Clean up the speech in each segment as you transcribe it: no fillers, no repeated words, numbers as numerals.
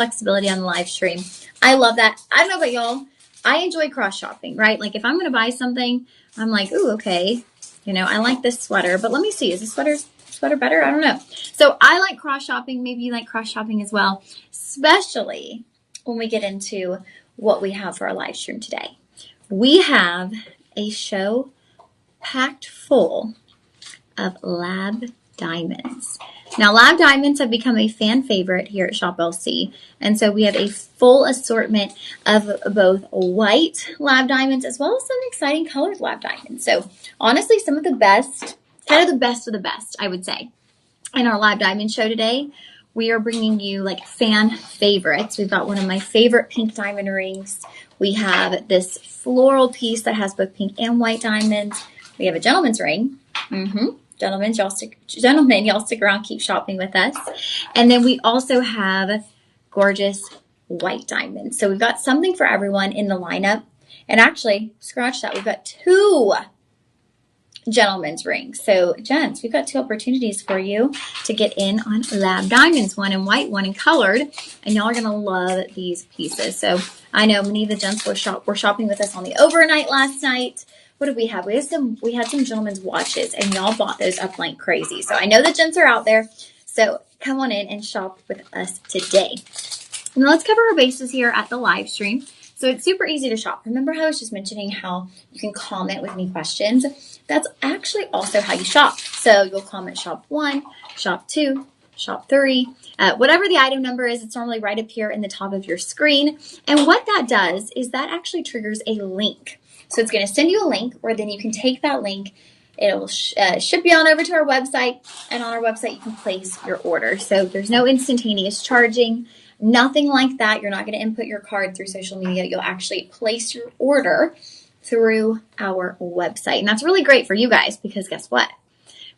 flexibility on the live stream. I love that. I don't know about y'all. I enjoy cross shopping, right? Like if I'm going to buy something, I'm like, ooh, okay. You know, I like this sweater, but let me see. Is this sweater better? I don't know. So I like cross shopping. Maybe you like cross shopping as well, especially when we get into what we have for our live stream today. We have a show packed full of lab diamonds. Now, lab diamonds have become a fan favorite here at Shop LC, and so we have a full assortment of both white lab diamonds as well as some exciting colored lab diamonds. So, honestly, some of the best, kind of the best, I would say. In our lab diamond show today, we are bringing you like fan favorites. We've got one of my favorite pink diamond rings. We have this floral piece that has both pink and white diamonds. We have a gentleman's ring. Gentlemen, y'all stick around, keep shopping with us. And then we also have gorgeous white diamonds. So we've got something for everyone in the lineup. And actually, scratch that, we've got 2 gentlemen's rings. So, gents, we've got 2 opportunities for you to get in on lab diamonds, one in white, one in colored. And y'all are going to love these pieces. So I know many of the gents were shopping with us on the overnight last night. What did we have? We had some gentlemen's watches, and y'all bought those up like crazy. So I know the gents are out there. So come on in and shop with us today. Now let's cover our bases here at the live stream. So it's super easy to shop. Remember how I was just mentioning how you can comment with any questions? That's actually also how you shop. So you'll comment shop 1, shop 2, shop 3, whatever the item number is, it's normally right up here in the top of your screen. And what that does is that actually triggers a link. So it's going to send you a link where then you can take that link. It'll ship you on over to our website. And on our website, you can place your order. So there's no instantaneous charging, nothing like that. You're not going to input your card through social media. You'll actually place your order through our website. And that's really great for you guys because guess what?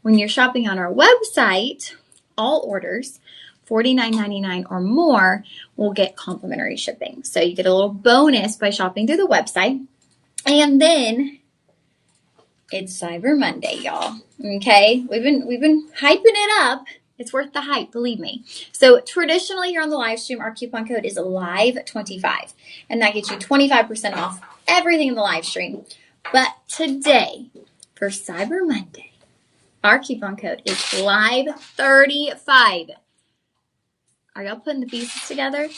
When you're shopping on our website, all orders $49.99 or more will get complimentary shipping. So you get a little bonus by shopping through the website. And then it's Cyber Monday, y'all. Okay? We've been hyping it up. It's worth the hype, believe me. So traditionally here on the live stream, our coupon code is LIVE25. And that gets you 25% off everything in the live stream. But today, for Cyber Monday, our coupon code is LIVE35. Are y'all putting the pieces together?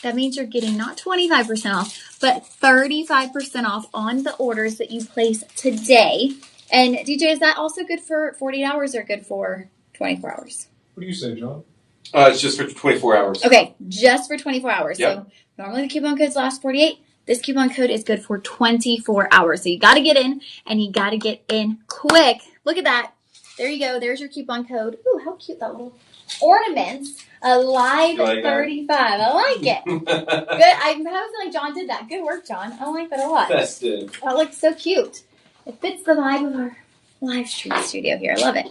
That means you're getting not 25% off, but 35% off on the orders that you place today. And DJ, is that also good for 48 hours or good for 24 hours? What do you say, John? It's just for 24 hours. Okay, just for 24 hours. Yep. So normally the coupon codes last 48. This coupon code is good for 24 hours. So you got to get in, and you got to get in quick. Look at that. There you go. There's your coupon code. Ooh, how cute that little ornaments. LIVE35. I like it. Good. I was like John did that. Good work, John. I like that a lot. Festive. That looks so cute. It fits the vibe of our live stream studio here. I love it.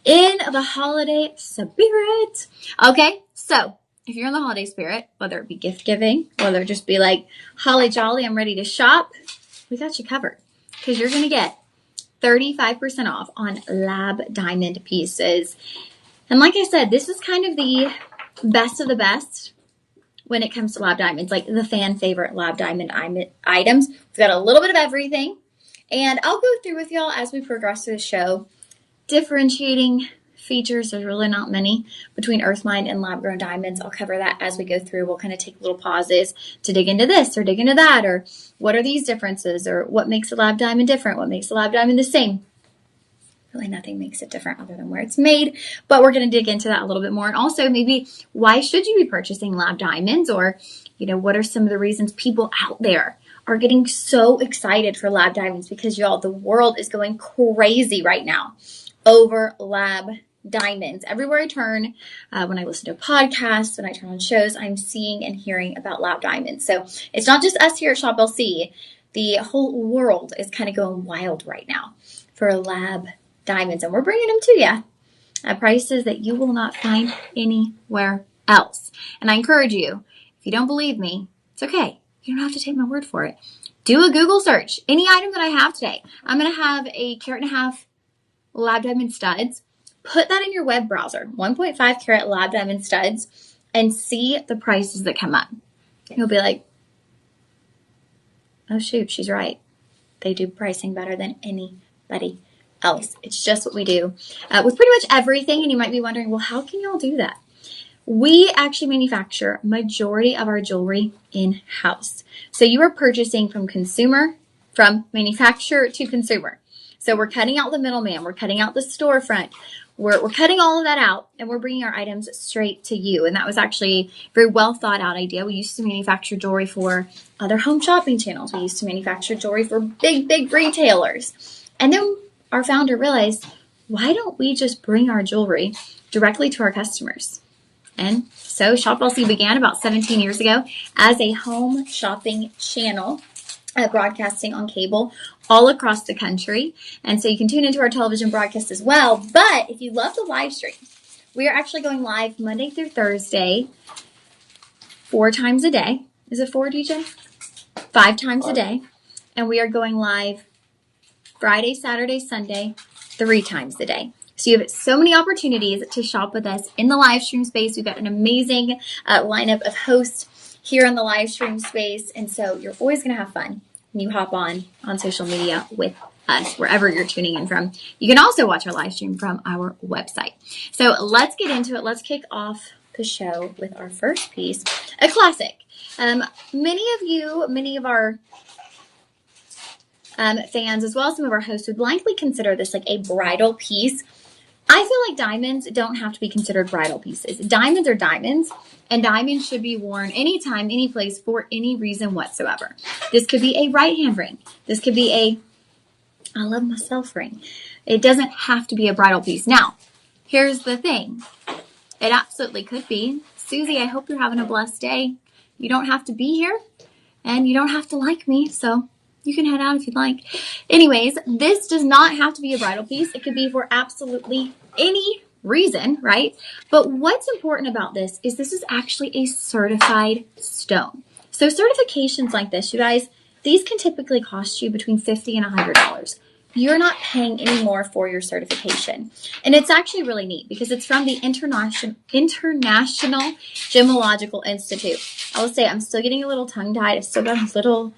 In the holiday spirit. Okay, so if you're in the holiday spirit, whether it be gift giving, whether it just be like holly jolly, I'm ready to shop, we got you covered because you're going to get 35% off on lab diamond pieces. And like I said, this is kind of the best of the best when it comes to lab diamonds, like the fan favorite lab diamond items. We've got a little bit of everything. And I'll go through with y'all as we progress through the show. Differentiating features, there's really not many between Earthmined and lab grown diamonds. I'll cover that as we go through. We'll kind of take little pauses to dig into this or dig into that, or what are these differences, or what makes a lab diamond different, what makes a lab diamond the same. Really nothing makes it different other than where it's made, but we're going to dig into that a little bit more. And also maybe why should you be purchasing lab diamonds, or what are some of the reasons people out there are getting so excited for lab diamonds, because y'all, the world is going crazy right now over lab diamonds. Everywhere I turn, when I listen to podcasts, when I turn on shows, I'm seeing and hearing about lab diamonds. So it's not just us here at Shop LC. The whole world is kind of going wild right now for lab diamonds, and we're bringing them to you at prices that you will not find anywhere else. And I encourage you, if you don't believe me, it's okay. You don't have to take my word for it. Do a Google search. Any item that I have today, I'm going to have a 1.5 carat lab diamond studs. Put that in your web browser, 1.5 carat lab diamond studs, and see the prices that come up. You'll be like, oh shoot, she's right. They do pricing better than anybody else. It's just what we do with pretty much everything. And you might be wondering, well, how can y'all do that? We actually manufacture majority of our jewelry in-house. So you are purchasing from manufacturer to consumer. So we're cutting out the middleman. We're cutting out the storefront. We're cutting all of that out, and we're bringing our items straight to you. And that was actually a very well thought out idea. We used to manufacture jewelry for other home shopping channels. We used to manufacture jewelry for big retailers. And then our founder realized, why don't we just bring our jewelry directly to our customers? And so Shop LC began about 17 years ago as a home shopping channel, broadcasting on cable all across the country. And so you can tune into our television broadcast as well. But if you love the live stream, we are actually going live Monday through Thursday, 4 times a day. Is it 4, DJ? 5 times a day. And we are going live Friday, Saturday, Sunday, 3 times a day. So you have so many opportunities to shop with us in the live stream space. We've got an amazing lineup of hosts here in the live stream space. And so you're always going to have fun when you hop on social media with us, wherever you're tuning in from. You can also watch our live stream from our website. So let's get into it. Let's kick off the show with our first piece, a classic. Many of our fans, as well as some of our hosts, would likely consider this like a bridal piece. I feel like diamonds don't have to be considered bridal pieces. Diamonds are diamonds, and diamonds should be worn anytime, any place, for any reason whatsoever. This could be a right hand ring. This could be a I love myself ring. It doesn't have to be a bridal piece. Now, here's the thing. It absolutely could be. Susie, I hope you're having a blessed day. You don't have to be here, and you don't have to like me, so you can head out if you'd like. Anyways, this does not have to be a bridal piece. It could be for absolutely any reason, right? But what's important about this is actually a certified stone. So certifications like this, you guys, these can typically cost you between $50 and $100. You're not paying any more for your certification. And it's actually really neat because it's from the International Gemological Institute. I will say I'm still getting a little tongue-tied. I've still got a little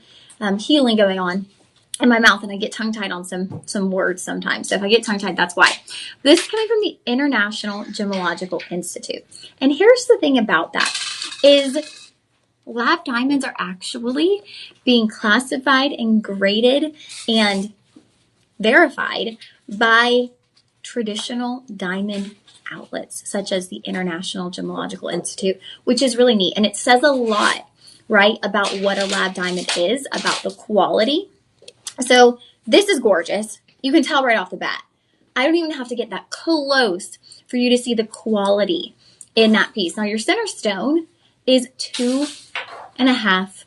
healing going on in my mouth, and I get tongue-tied on some words sometimes. So if I get tongue-tied, that's why. This is coming from the International Gemological Institute. And here's the thing about that is lab diamonds are actually being classified and graded and verified by traditional diamond outlets, such as the International Gemological Institute, which is really neat. And it says a lot, right, about what a lab diamond is, about the quality. So this is gorgeous. You can tell right off the bat. I don't even have to get that close for you to see the quality in that piece. Now your center stone is 2.5.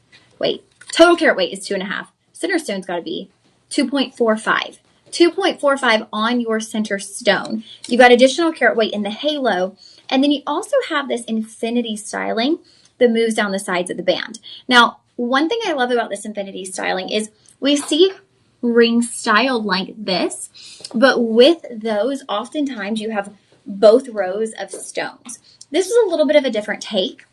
Total carat weight is 2.5. Center stone's got to be 2.45. 2.45 on your center stone. You got additional carat weight in the halo. And then you also have this infinity styling that moves down the sides of the band. Now, one thing I love about this infinity styling is we see rings styled like this, but with those, oftentimes you have both rows of stones. This is a little bit of a different take.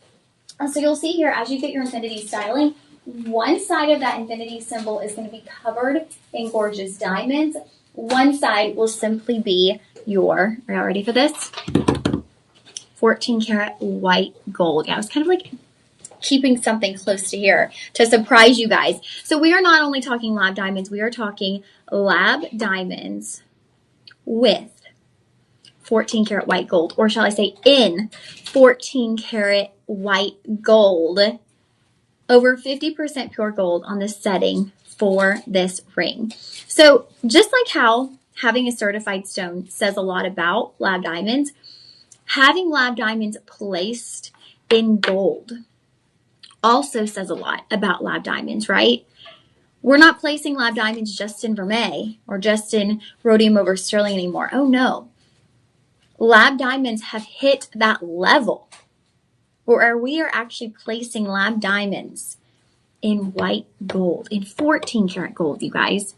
So you'll see here, as you get your infinity styling, one side of that infinity symbol is going to be covered in gorgeous diamonds. One side will simply be your, are y'all ready for this? 14 karat white gold. Yeah, I was kind of like keeping something close to here to surprise you guys. So we are not only talking lab diamonds, we are talking lab diamonds with 14 karat white gold, or shall I say in 14 karat white gold, over 50% pure gold on the setting for this ring. So just like how having a certified stone says a lot about lab diamonds, having lab diamonds placed in gold also says a lot about lab diamonds, right? We're not placing lab diamonds just in vermeil or just in rhodium over sterling anymore. Oh no. Lab diamonds have hit that level where we are actually placing lab diamonds in white gold, in 14 karat gold, you guys.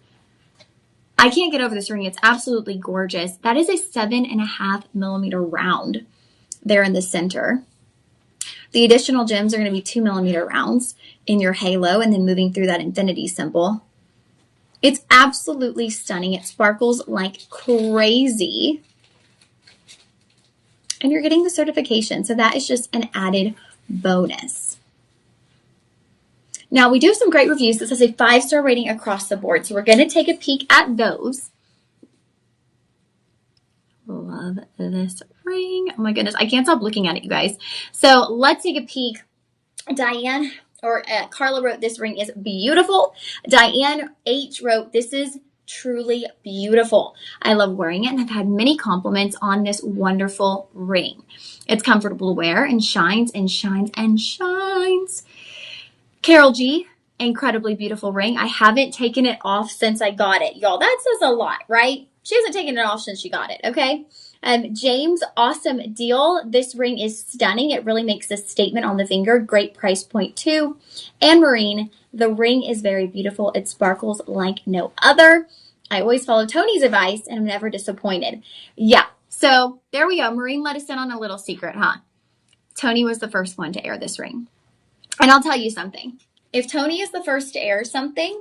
I can't get over this ring. It's absolutely gorgeous. That is a 7.5 millimeter round there in the center. The additional gems are going to be 2mm rounds in your halo and then moving through that infinity symbol. It's absolutely stunning. It sparkles like crazy. And you're getting the certification. So that is just an added bonus. Now, we do have some great reviews. This is a 5-star rating across the board. So we're going to take a peek at those. Love this ring. Oh my goodness. I can't stop looking at it, you guys. So let's take a peek. Diane or Carla wrote, this ring is beautiful. Diane H wrote, this is truly beautiful. I love wearing it and I've had many compliments on this wonderful ring. It's comfortable to wear and shines and shines and shines. Carol G, incredibly beautiful ring. I haven't taken it off since I got it. Y'all, that says a lot, right? She hasn't taken it off since she got it, okay? James, awesome deal. This ring is stunning. It really makes a statement on the finger. Great price point too. And Marine, the ring is very beautiful. It sparkles like no other. I always follow Tony's advice and I'm never disappointed. Yeah, so there we go. Marine let us in on a little secret, huh? Tony was the first one to air this ring. And I'll tell you something. If Tony is the first to air something,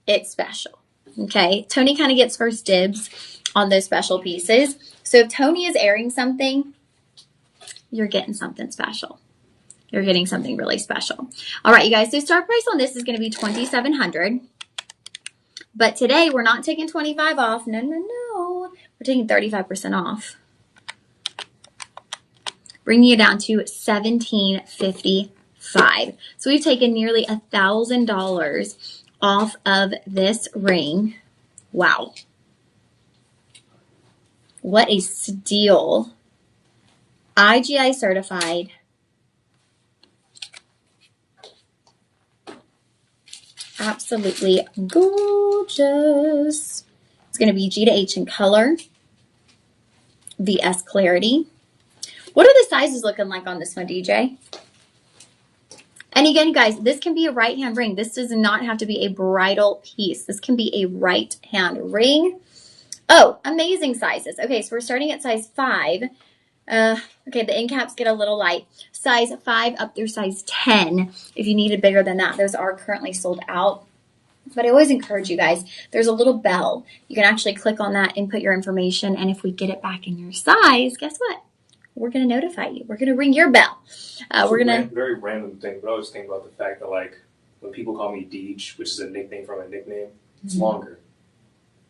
it's special. Okay, Tony kind of gets first dibs on those special pieces. So if Tony is airing something, you're getting something special. You're getting something really special. All right, you guys, so start price on this is going to be $2,700. But today we're not taking 25 off. No, no, no. We're taking 35% off. Bringing you down to $1,755. So we've taken nearly $1,000 off of this ring. Wow. What a steal. IGI certified. Absolutely gorgeous. It's going to be G to H in color. VS clarity. What are the sizes looking like on this one, DJ? And again, you guys, this can be a right hand ring. This does not have to be a bridal piece. This can be a right hand ring. Oh, amazing sizes. Okay, so we're starting at size 5. Okay, the end caps get a little light. Size 5 up through size 10. If you needed bigger than that, those are currently sold out. But I always encourage you guys, there's a little bell. You can actually click on that, input your information, and if we get it back in your size, guess what? We're going to notify you. We're going to ring your bell. We're going to... Very random thing, but I always think about the fact that, like, when people call me Deej, which is a nickname from a nickname, it's longer.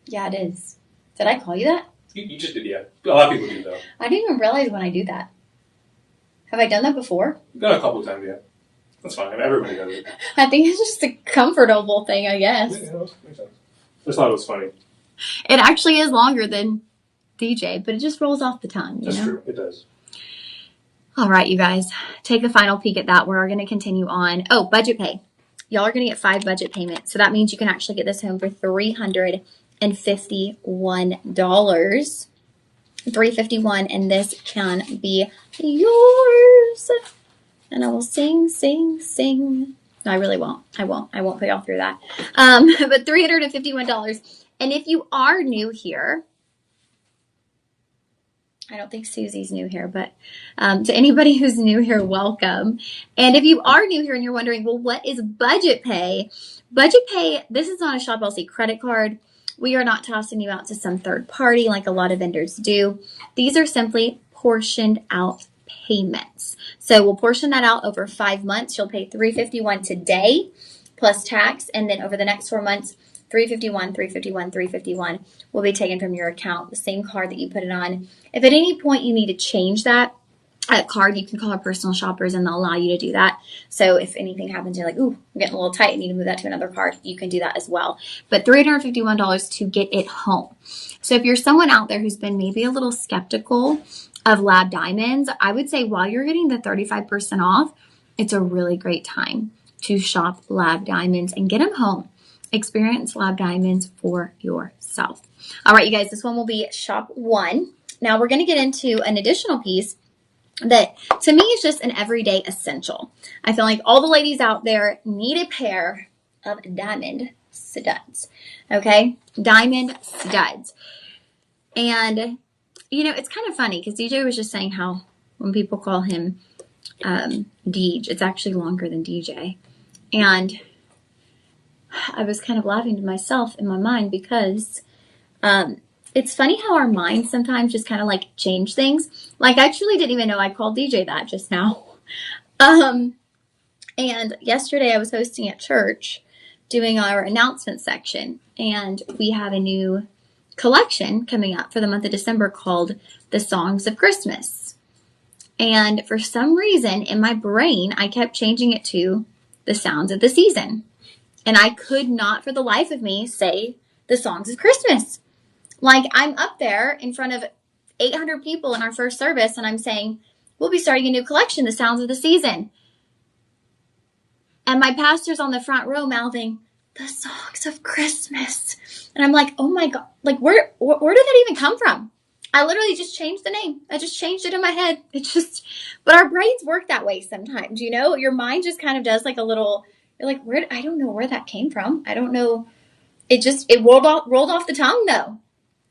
Yeah, it is. Did I call you that? You just did, yeah. A lot of people do, though. I didn't even realize when I do that. Have I done that before? Done a couple of times, yeah. That's fine. Everybody does it. I think it's just a comfortable thing, I guess. Yeah, makes sense. I just thought it was funny. It actually is longer than DJ, but it just rolls off the tongue. That's true. It does. All right, you guys. Take a final peek at that. We're going to continue on. Oh, budget pay. Y'all are going to get 5 budget payments. So that means you can actually get this home for $351. $351, and this can be yours. And I will sing, sing, sing. No, I really won't. I won't put y'all through that. But $351. And if you are new here, I don't think Susie's new here, but to anybody who's new here, welcome. And if you are new here and you're wondering, well, what is budget pay? Budget pay, this is not a Shop LC credit card. We are not tossing you out to some third party like a lot of vendors do. These are simply portioned out payments. So we'll portion that out over 5 months. You'll pay $351 today plus tax, and then over the next 4 months, $351, $351, $351 will be taken from your account, the same card that you put it on. If at any point you need to change that card, you can call our personal shoppers and they'll allow you to do that. So if anything happens, you're like, ooh, I'm getting a little tight, I need to move that to another card, you can do that as well. But $351 to get it home. So if you're someone out there who's been maybe a little skeptical of Lab Diamonds, I would say while you're getting the 35% off, it's a really great time to shop Lab Diamonds and get them home. Experience Lab Diamonds for yourself. All right, you guys, this one will be shop 1. Now we're going to get into an additional piece that to me is just an everyday essential. I feel like all the ladies out there need a pair of diamond studs. Okay? Diamond studs. And, you know, it's kind of funny because DJ was just saying how when people call him Deej. It's actually longer than DJ. And I was kind of laughing to myself in my mind because it's funny how our minds sometimes just kind of like change things. Like I truly didn't even know I called DJ that just now. And yesterday I was hosting at church doing our announcement section, and we have a new collection coming up for the month of December called The Songs of Christmas. And for some reason in my brain, I kept changing it to The Sounds of the Season. And I could not for the life of me say The Songs of Christmas. Like I'm up there in front of 800 people in our first service and I'm saying, we'll be starting a new collection, The Sounds of the Season. And my pastor's on the front row mouthing, The Songs of Christmas. And I'm like, oh my God, like where did that even come from? I literally just changed the name. I just changed it in my head. But our brains work that way sometimes, you know? Your mind just kind of does like a little, you're like, I don't know where that came from. I don't know. It rolled off the tongue though.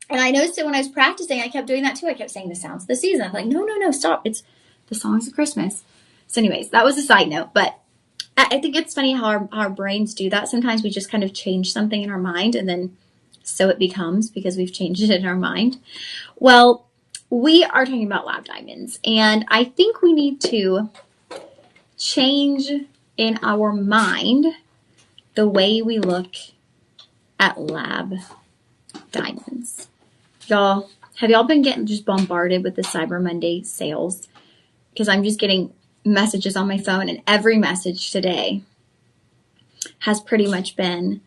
And I noticed it when I was practicing. I kept doing that too. I kept saying The Sounds of the Season. I'm like, no, stop. It's The Songs of Christmas. So anyways, that was a side note, but I think it's funny how our brains do that. Sometimes we just kind of change something in our mind and then so it becomes because we've changed it in our mind. Well, we are talking about lab diamonds, and I think we need to change in our mind the way we look at lab diamonds. Y'all, have y'all been getting just bombarded with the Cyber Monday sales? Because I'm just getting messages on my phone, and every message today has pretty much been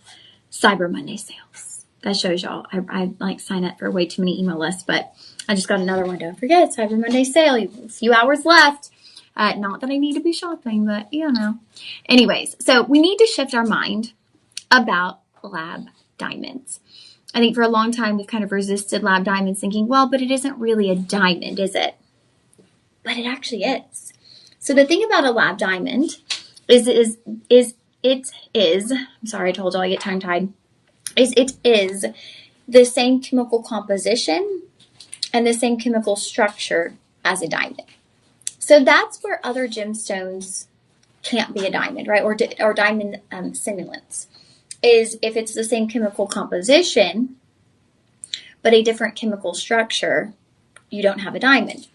Cyber Monday sales. That shows y'all. I like sign up for way too many email lists, but I just got another one. Don't forget, Cyber Monday sale. A few hours left. Not that I need to be shopping, but you know. Anyways, so we need to shift our mind about lab diamonds. I think for a long time we've kind of resisted lab diamonds thinking, well, but it isn't really a diamond, is it? But it actually is. So the thing about a lab diamond is I'm sorry, I told you I get tongue-tied, it is the same chemical composition and the same chemical structure as a diamond. So that's where other gemstones can't be a diamond, right? Or diamond simulants is if it's the same chemical composition but a different chemical structure, you don't have a diamond.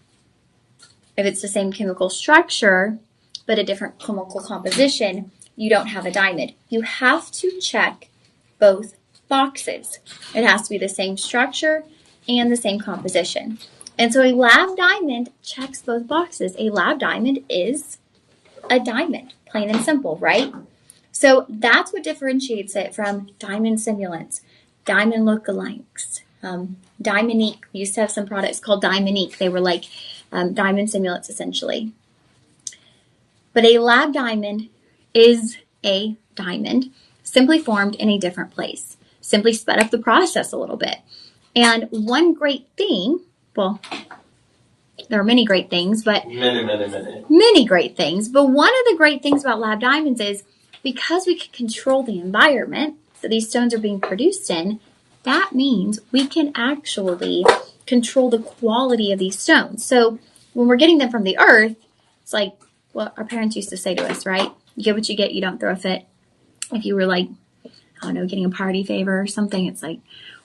If it's the same chemical structure but a different chemical composition, you don't have a diamond. You have to check both boxes. It has to be the same structure and the same composition. And so a lab diamond checks both boxes. A lab diamond is a diamond, plain and simple, right? So that's what differentiates it from diamond simulants, diamond lookalikes, Diamonique. We used to have some products called Diamonique. They were like diamond simulants essentially. But a lab diamond is a diamond simply formed in a different place. Simply sped up the process a little bit. And one great thing, well, there are many great things, but many great things. But one of the great things about lab diamonds is because we can control the environment that these stones are being produced in, that means we can actually control the quality of these stones. So when we're getting them from the earth, it's like what our parents used to say to us, right? You get what you get, you don't throw a fit. If you were like, I don't know, getting a party favor or something, it's like,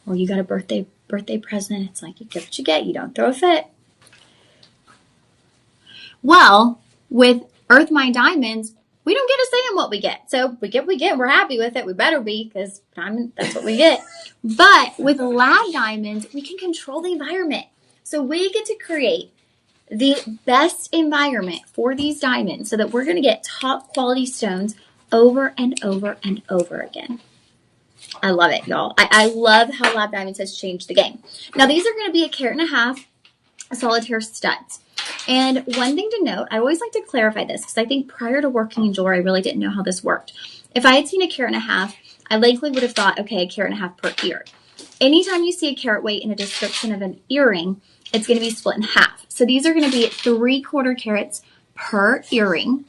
or you got a birthday present, it's like you get what you get, you don't throw a fit. Well, with Earth Mine Diamonds, we don't get a say in what we get. So we get what we get, we're happy with it. We better be, because diamond, that's what we get. But with lab diamonds, we can control the environment. So we get to create the best environment for these diamonds so that we're going to get top quality stones over and over and over again. I love it, y'all. I love how Lab Diamonds has changed the game. Now, these are going to be 1.5 carat solitaire studs. And one thing to note, I always like to clarify this because I think prior to working in jewelry, I really didn't know how this worked. If I had seen 1.5 carat, I likely would have thought, okay, 1.5 carat per ear. Anytime you see a carat weight in a description of an earring, it's going to be split in half. So these are going to be 3/4 carats per earring,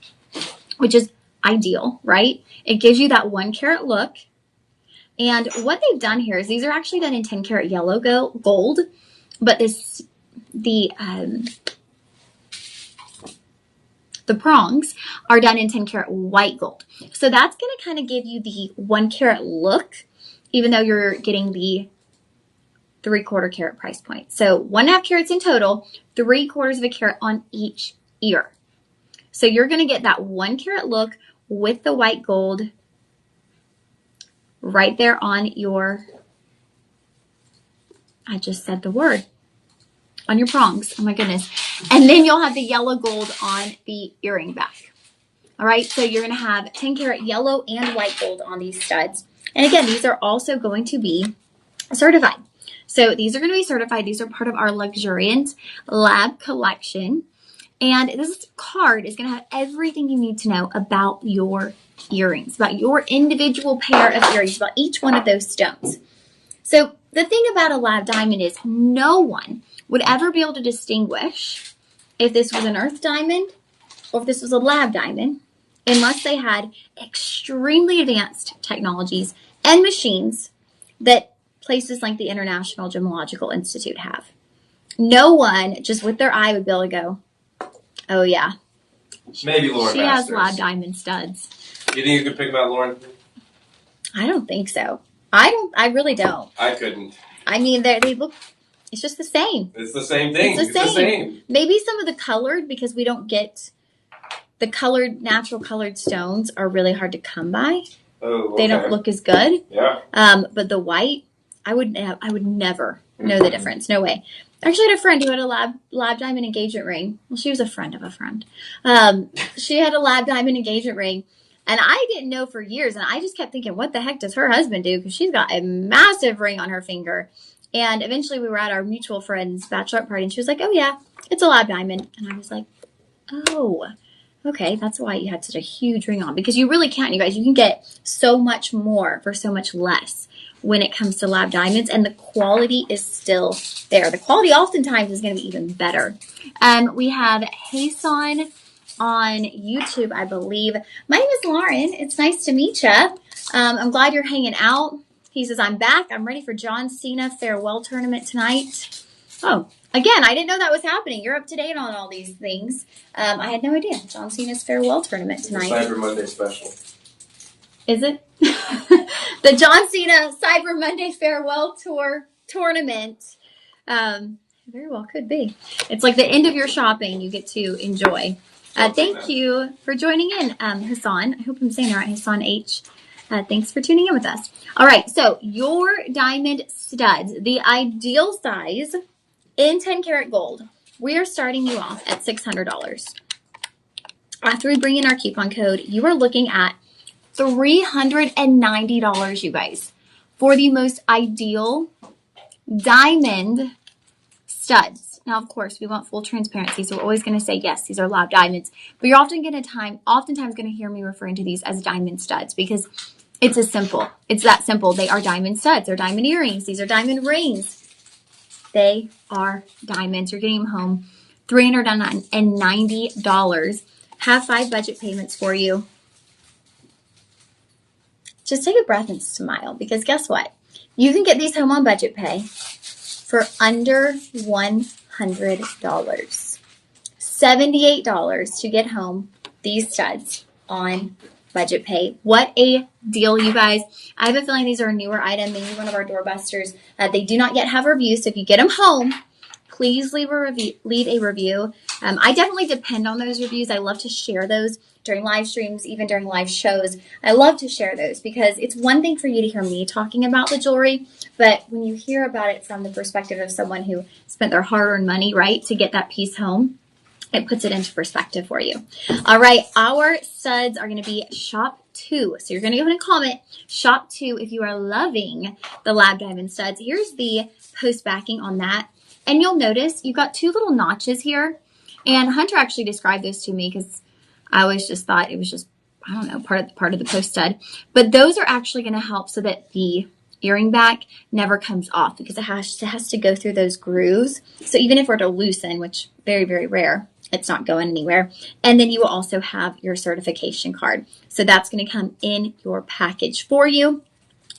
which is ideal, right? It gives you that 1 carat look. And what they've done here is these are actually done in 10 karat yellow gold, but the The prongs are done in 10 karat white gold. So that's going to kind of give you the 1 carat look, even though you're getting the 3/4 carat price point. So 1.5 carats in total, 3/4 of a carat on each ear. So you're going to get that 1 carat look with the white gold right there on your, I just said the word, on your prongs. Oh my goodness. And then you'll have the yellow gold on the earring back. All right, so you're going to have 10 karat yellow and white gold on these studs. And again, these are also going to be certified. So these are going to be certified. These are part of our Luxuriant Lab collection. And this card is going to have everything you need to know about your earrings, about your individual pair of earrings, about each one of those stones. So the thing about a lab diamond is no one would ever be able to distinguish if this was an earth diamond or if this was a lab diamond unless they had extremely advanced technologies and machines that places like the International Gemological Institute have. No one just with their eye would be able to go, oh yeah, Maybe Lauren she has Masters. lab diamond studs. You think you could pick them out, Lauren? I don't think so. I really don't. I couldn't. I mean, they look, it's just the same. It's the same thing. It's the same. Maybe some of the colored, because we don't get the colored, natural colored stones are really hard to come by. Oh, okay. They don't look as good. Yeah. But the white, I would never know the difference. No way. I actually had a friend who had a lab diamond engagement ring. Well, she was a friend of a friend. She had a lab diamond engagement ring. And I didn't know for years. And I just kept thinking, what the heck does her husband do? Because she's got a massive ring on her finger. And eventually we were at our mutual friend's bachelorette party. And she was like, oh, yeah, it's a lab diamond. And I was like, oh, okay. That's why you had such a huge ring on. Because you really can't, you guys. You can get so much more for so much less when it comes to lab diamonds. And the quality is still there. The quality oftentimes is going to be even better. We have Hason on YouTube, I believe. My name is Lauren. It's nice to meet you. I'm glad you're hanging out. He says, I'm back. I'm ready for John Cena farewell tournament tonight. Oh, again, I didn't know that was happening. You're up to date on all these things. I had no idea. John Cena's farewell tournament tonight. Cyber Monday special. Is it? The John Cena Cyber Monday farewell tournament. Very well could be. It's like the end of your shopping you get to enjoy. Thank you for joining in, Hassan. I hope I'm saying that right, Hassan H. Thanks for tuning in with us. All right, so your diamond studs, the ideal size in 10 karat gold, we are starting you off at $600. After we bring in our coupon code, you are looking at $390, you guys, for the most ideal diamond studs. Now, of course, we want full transparency, so we're always going to say, yes, these are lab diamonds. But you're oftentimes going to hear me referring to these as diamond studs because it's as simple. It's that simple. They are diamond studs. They're diamond earrings. These are diamond rings. They are diamonds. You're getting them home. $390. Have 5 budget payments for you. Just take a breath and smile because guess what? You can get these home on budget pay for under $100. $78 to get home these studs on budget pay. What a deal, you guys. I have a feeling these are a newer item, maybe one of our doorbusters. They do not yet have reviews, so if you get them home, please leave a review. I definitely depend on those reviews. I love to share those during live streams, even during live shows. I love to share those because it's one thing for you to hear me talking about the jewelry, but when you hear about it from the perspective of someone who spent their hard-earned money, right, to get that piece home, it puts it into perspective for you. All right, our studs are going to be Shop 2. So you're going to go ahead and comment Shop 2 if you are loving the lab diamond studs. Here's the post backing on that. And you'll notice you've got 2 little notches here. And Hunter actually described those to me because I always just thought it was just, I don't know, part of the post stud. But those are actually going to help so that the earring back never comes off because it has to go through those grooves. So even if we're to loosen, which very, very rare, it's not going anywhere. And then you will also have your certification card. So that's going to come in your package for you.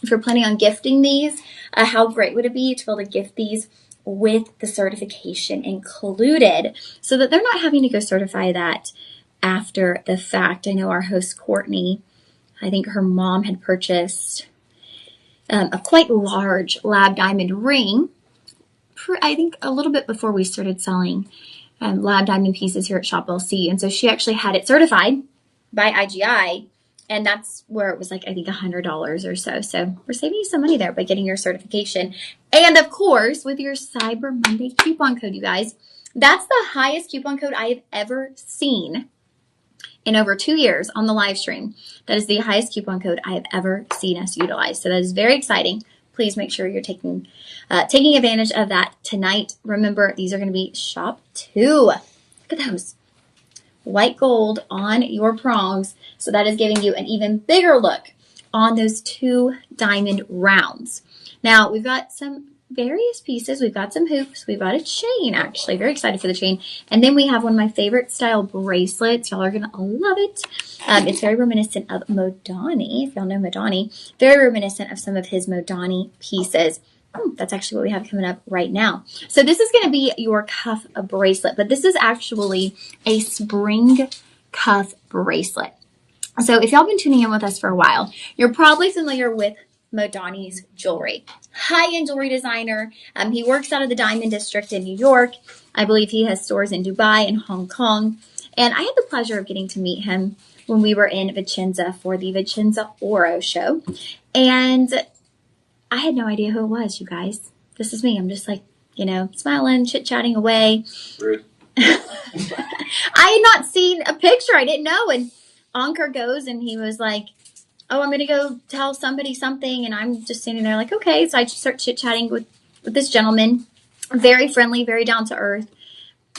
If you're planning on gifting these, how great would it be to be able to gift these with the certification included so that they're not having to go certify that after the fact. I know our host, Courtney, I think her mom had purchased a quite large lab diamond ring, I think a little bit before we started selling lab diamond pieces here at Shop LC. And so she actually had it certified by IGI. And that's where it was like, I think $100 or so. So we're saving you some money there by getting your certification. And of course, with your Cyber Monday coupon code, you guys, that's the highest coupon code I have ever seen in over 2 years on the live stream. That is the highest coupon code I have ever seen us utilize. So that is very exciting. Please make sure you're taking advantage of that tonight. Remember, these are going to be shop 2. Look at those. White gold on your prongs. So that is giving you an even bigger look on those 2 diamond rounds. Now, we've got some various pieces. We've got some hoops. We've got a chain, actually. Very excited for the chain. And then we have one of my favorite style bracelets. Y'all are going to love it. It's very reminiscent of Modani. If y'all know Modani, very reminiscent of some of his Modani pieces. That's actually what we have coming up right now. So this is going to be your cuff bracelet, but this is actually a spring cuff bracelet. So if y'all been tuning in with us for a while, you're probably familiar with Modani's jewelry. High-end jewelry designer. He works out of the Diamond District in New York. I believe he has stores in Dubai and Hong Kong. And I had the pleasure of getting to meet him when we were in Vicenza for the Vicenza Oro show. And I had no idea who it was, you guys. This is me. I'm just like, smiling, chit-chatting away. Rude. I had not seen a picture. I didn't know. And Ankur goes and he was like, oh, I'm going to go tell somebody something. And I'm just sitting there like, okay. So I just start chit-chatting with this gentleman. Very friendly, very down to earth.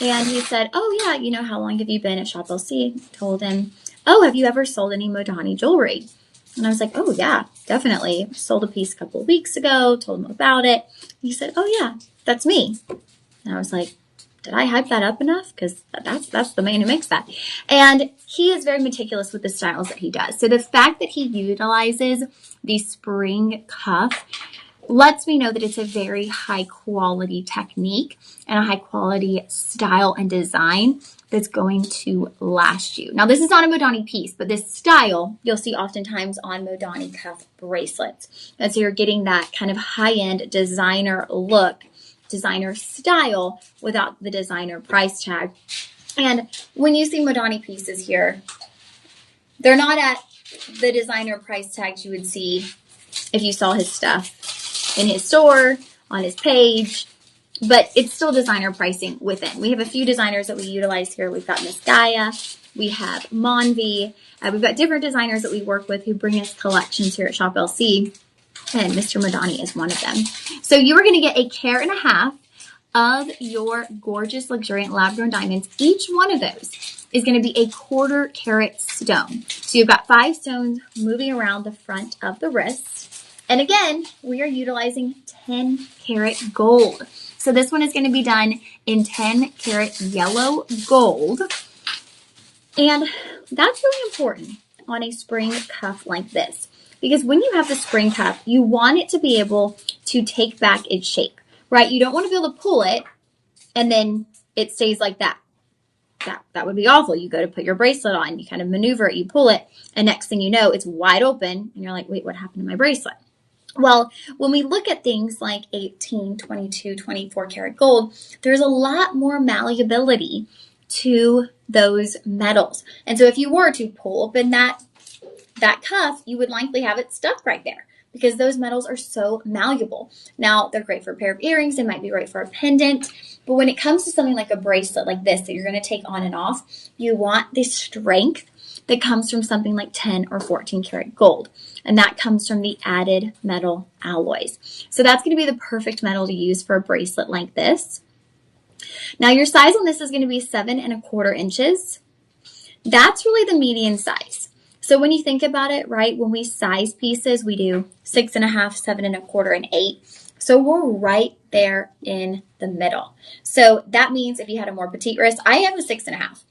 And he said, oh, yeah, how long have you been at Shop LC? I told him, oh, have you ever sold any Modani jewelry? And I was like, oh, yeah, definitely. Sold a piece a couple of weeks ago, told him about it. He said, oh, yeah, that's me. And I was like, did I hype that up enough? Because that's the man who makes that. And he is very meticulous with the styles that he does. So the fact that he utilizes the spring cuff lets me know that it's a very high quality technique and a high quality style and design that's going to last you. Now, this is not a Modani piece, but this style you'll see oftentimes on Modani cuff bracelets. And so you're getting that kind of high-end designer look, designer style without the designer price tag. And when you see Modani pieces here, they're not at the designer price tags you would see if you saw his stuff in his store, on his page, but it's still designer pricing within. We have a few designers that we utilize here. We've got Miss Gaia, we have Monvi, we've got different designers that we work with who bring us collections here at Shop LC, and Mr. Modani is one of them. So you are going to get 1.5 carats of your gorgeous, luxuriant lab-grown diamonds. Each one of those is going to be a 1/4 carat stone. So you've got 5 stones moving around the front of the wrist. And again, we are utilizing 10 karat gold. So this one is going to be done in 10 karat yellow gold. And that's really important on a spring cuff like this. Because when you have the spring cuff, you want it to be able to take back its shape, right? You don't want to be able to pull it and then it stays like that. That would be awful. You go to put your bracelet on, you kind of maneuver it, you pull it, and next thing you know, it's wide open, and you're like, wait, what happened to my bracelet? Well, when we look at things like 18, 22, 24 karat gold, there's a lot more malleability to those metals. And so if you were to pull open that cuff, you would likely have it stuck right there because those metals are so malleable. Now, they're great for a pair of earrings. They might be great for a pendant. But when it comes to something like a bracelet like this that you're going to take on and off, you want the strength that comes from something like 10 or 14 karat gold. And that comes from the added metal alloys. So that's going to be the perfect metal to use for a bracelet like this. Now your size on this is going to be 7 1/4 inches. That's really the median size. So when you think about it, right, when we size pieces, we do 6 1/2, 7 1/4, and 8. So we're right there in the middle. So that means if you had a more petite wrist, I have a 6 1/2.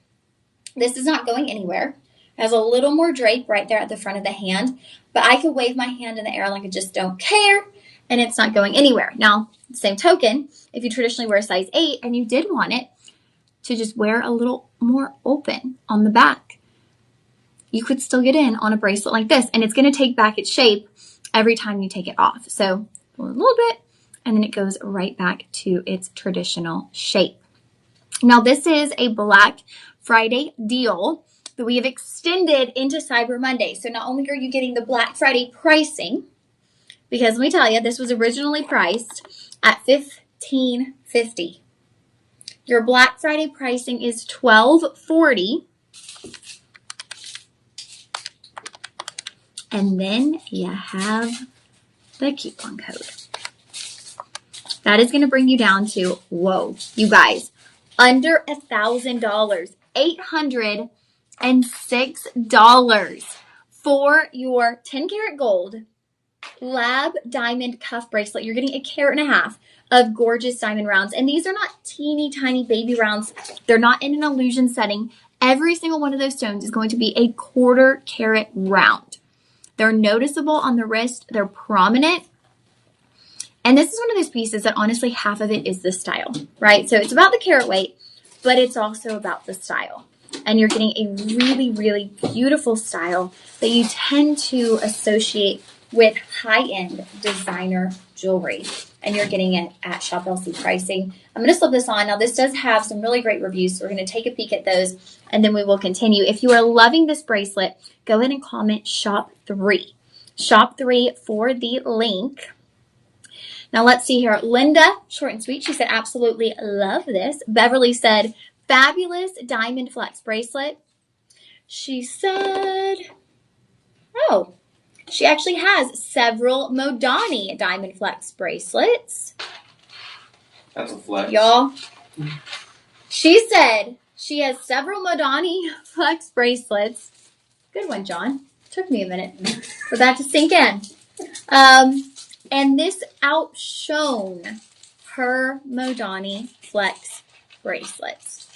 This is not going anywhere. It has a little more drape right there at the front of the hand, but I could wave my hand in the air like I just don't care, and it's not going anywhere. Now, same token, if you traditionally wear a size 8 and you did want it to just wear a little more open on the back. You could still get in on a bracelet like this, and it's going to take back its shape every time you take it off. So a little bit, and then it goes right back to its traditional shape. Now, this is a Black Friday deal that we have extended into Cyber Monday. So not only are you getting the Black Friday pricing, because let me tell you, this was originally priced at $15.50. Your Black Friday pricing is $12.40. And then you have the coupon code. That is going to bring you down to, whoa, you guys, under $1,000, $806 for your 10 karat gold lab diamond cuff bracelet. You're getting 1.5 carats of gorgeous diamond rounds. And these are not teeny tiny baby rounds. They're not in an illusion setting. Every single one of those stones is going to be 1/4 carat round. They're noticeable on the wrist. They're prominent. And this is one of those pieces that honestly half of it is the style, right? So it's about the carat weight, but it's also about the style. And you're getting a really, really beautiful style that you tend to associate with high-end designer jewelry. And you're getting it at Shop LC pricing. I'm going to slip this on. Now, this does have some really great reviews, so we're going to take a peek at those, and then we will continue. If you are loving this bracelet, go ahead and comment Shop 3. Shop 3 for the link. Now, let's see here. Linda, short and sweet, she said, absolutely love this. Beverly said, fabulous diamond flex bracelet. She said, oh, she actually has several Modani diamond flex bracelets. That's a flex. Y'all, she said she has several Modani flex bracelets. Good one, John. Took me a minute for that to sink in. And this outshone her Modani flex bracelets.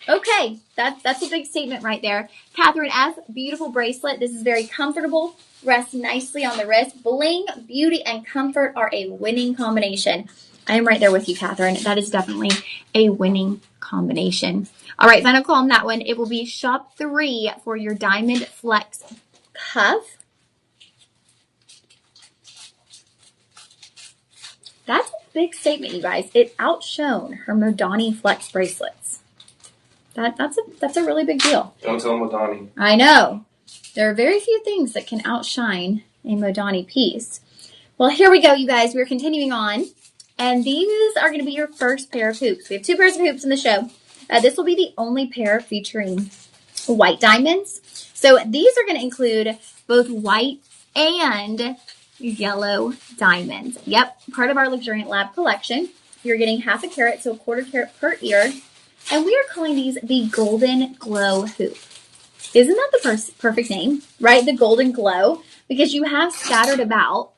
Okay, that's a big statement right there. Catherine F., beautiful bracelet. This is very comfortable. Rests nicely on the wrist. Bling, beauty, and comfort are a winning combination. I am right there with you, Catherine. That is definitely a winning combination. All right, final call on that one. It will be Shop 3 for your Diamond Flex cuff. That's a big statement, you guys. It outshone her Modani Flex bracelets. That's a really big deal. Don't tell Modani. I know. There are very few things that can outshine a Modani piece. Well, here we go, you guys. We're continuing on. And these are going to be your first pair of hoops. We have 2 pairs of hoops in the show. This will be the only pair featuring white diamonds. So these are going to include both white and yellow diamonds. Yep, part of our Luxuriant Lab collection. You're getting 1/2 carat, so 1/4 carat per ear. And we are calling these the Golden Glow hoop. Isn't that the perfect name, right? The Golden Glow, because you have scattered about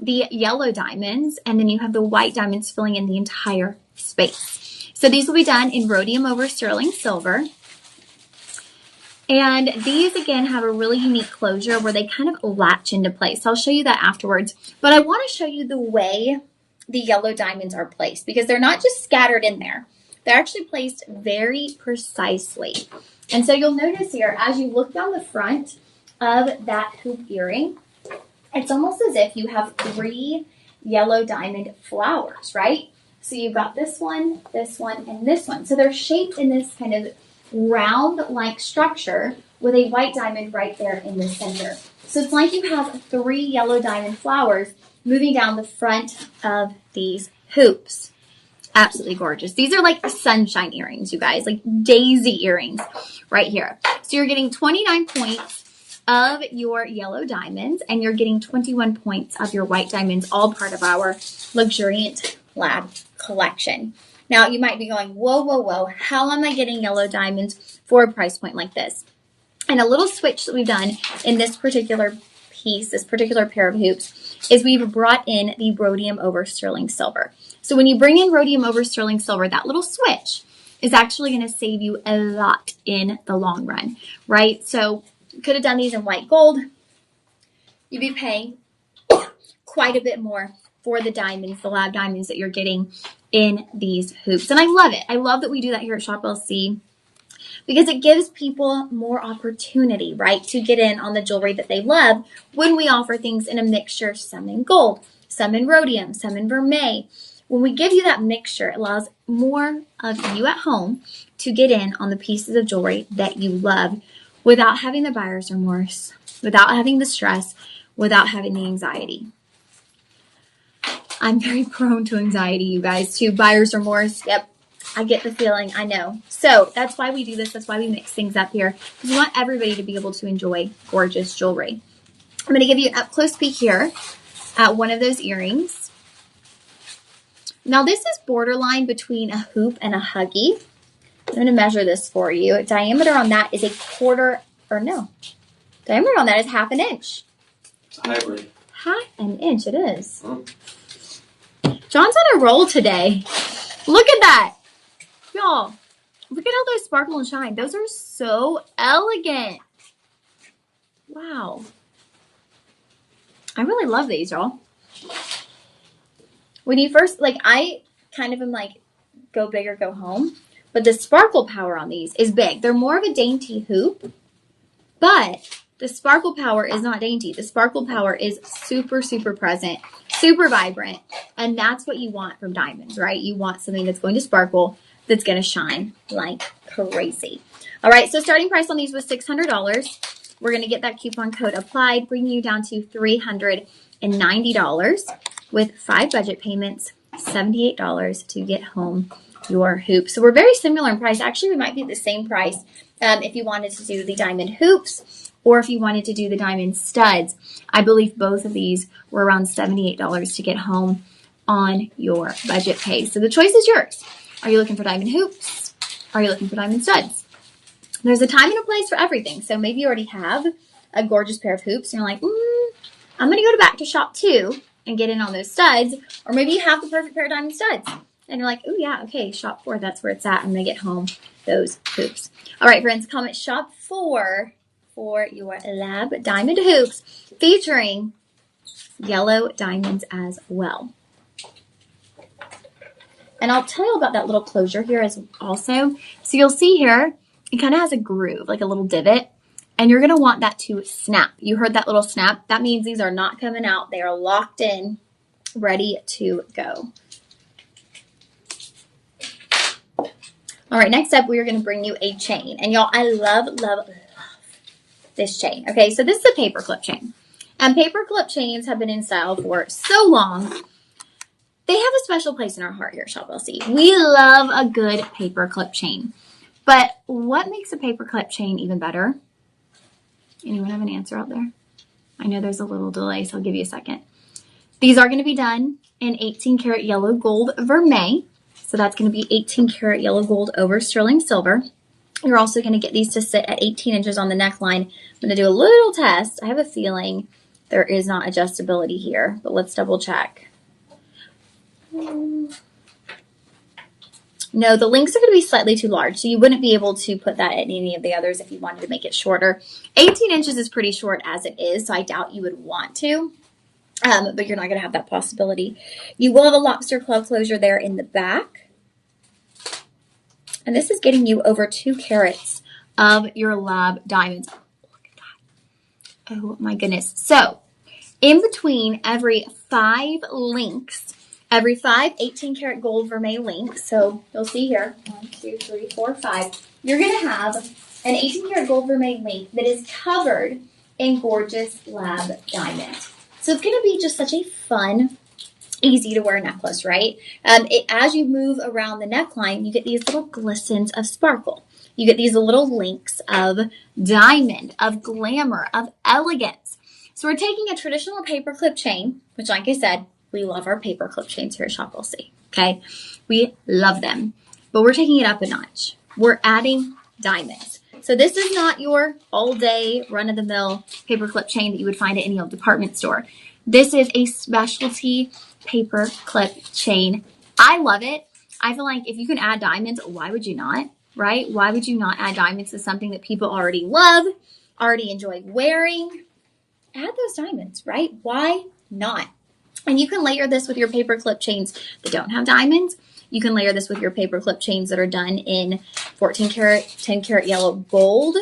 the yellow diamonds, and then you have the white diamonds filling in the entire space. So these will be done in rhodium over sterling silver. And these, again, have a really unique closure where they kind of latch into place. So I'll show you that afterwards. But I want to show you the way the yellow diamonds are placed, because they're not just scattered in there. They're actually placed very precisely. And so you'll notice here, as you look down the front of that hoop earring, it's almost as if you have 3 yellow diamond flowers, right? So you've got this one, and this one. So they're shaped in this kind of round-like structure with a white diamond right there in the center. So it's like you have 3 yellow diamond flowers moving down the front of these hoops. Absolutely gorgeous. These are like sunshine earrings, you guys, like daisy earrings right here. So you're getting 29 points of your yellow diamonds, and you're getting 21 points of your white diamonds, all part of our Luxuriant Lab collection. Now, you might be going, whoa, whoa, whoa, how am I getting yellow diamonds for a price point like this? And a little switch that we've done in this particular piece, this particular pair of hoops, is we've brought in the rhodium over sterling silver. So when you bring in rhodium over sterling silver, that little switch is actually going to save you a lot in the long run, right? So you could have done these in white gold. You'd be paying quite a bit more for the diamonds, the lab diamonds that you're getting in these hoops. And I love it. I love that we do that here at Shop LC. because it gives people more opportunity, right, to get in on the jewelry that they love when we offer things in a mixture, some in gold, some in rhodium, some in vermeil. When we give you that mixture, it allows more of you at home to get in on the pieces of jewelry that you love without having the buyer's remorse, without having the stress, without having the anxiety. I'm very prone to anxiety, you guys, to buyer's remorse. Yep, I get the feeling, I know. So that's why we do this. That's why we mix things up here, because we want everybody to be able to enjoy gorgeous jewelry. I'm going to give you an up-close peek here at one of those earrings. Now, this is borderline between a hoop and a huggy. I'm going to measure this for you. Diameter on that is diameter on that is half an inch. It's a hybrid. Half an inch it is. John's on a roll today. Look at that. Y'all, look at how those sparkle and shine. Those are so elegant. Wow. I really love these, y'all. When you first, I kind of am go big or go home. But the sparkle power on these is big. They're more of a dainty hoop, but the sparkle power is not dainty. The sparkle power is super, super present, super vibrant, and that's what you want from diamonds, right? You want something that's going to sparkle, that's going to shine like crazy. All right, so starting price on these was $600. We're going to get that coupon code applied, bringing you down to $390 with 5 budget payments, $78 to get home your hoop. So we're very similar in price. Actually, we might be the same price if you wanted to do the diamond hoops or if you wanted to do the diamond studs. I believe both of these were around $78 to get home on your budget pay. So the choice is yours. Are you looking for diamond hoops? Are you looking for diamond studs? There's a time and a place for everything. So maybe you already have a gorgeous pair of hoops and you're like, I'm going to go to Back to Shop 2 and get in on those studs. Or maybe you have the perfect pair of diamond studs. And you're like, oh, yeah, okay, Shop 4, that's where it's at. I'm going to get home those hoops. All right, friends, comment Shop 4 for your lab diamond hoops featuring yellow diamonds as well. And I'll tell you about that little closure here as also. So you'll see here, it kind of has a groove, like a little divot. And you're going to want that to snap. You heard that little snap? That means these are not coming out. They are locked in, ready to go. All right, next up, we are going to bring you a chain. And y'all, I love, love, love this chain. Okay, so this is a paperclip chain. And paperclip chains have been in style for so long. They have a special place in our heart here at Shop LC. We love a good paperclip chain. But what makes a paperclip chain even better? Anyone have an answer out there? I know there's a little delay, so I'll give you a second. These are going to be done in 18 karat yellow gold vermeil. So that's going to be 18 karat yellow gold over sterling silver. You're also going to get these to sit at 18 inches on the neckline. I'm going to do a little test. I have a feeling there is not adjustability here, but let's double check. No, the links are going to be slightly too large, so you wouldn't be able to put that in any of the others if you wanted to make it shorter. 18 inches is pretty short as it is, so I doubt you would want to. But you're not going to have that possibility. You will have a lobster claw closure there in the back. And this is getting you over 2 carats of your lab diamonds. Oh, look at that. Oh, my goodness. So, in between every 5 links, every 5 18 karat gold vermeil links, so you'll see here, 1, 2, 3, 4, 5, you're going to have an 18 karat gold vermeil link that is covered in gorgeous lab diamonds. So it's going to be just such a fun, easy to wear necklace, right? As you move around the neckline, you get these little glistens of sparkle. You get these little links of diamond, of glamour, of elegance. So we're taking a traditional paperclip chain, which like I said, we love our paperclip chains here at Shop LC, okay? We love them, but we're taking it up a notch. We're adding diamonds. So this is not your all-day, run-of-the-mill paperclip chain that you would find at any old department store. This is a specialty paperclip chain. I love it. I feel like if you can add diamonds, why would you not, right? Why would you not add diamonds to something that people already love, already enjoy wearing? Add those diamonds, right? Why not? And you can layer this with your paperclip chains that don't have diamonds. You can layer this with your paperclip chains that are done in 14 karat, 10 karat yellow gold.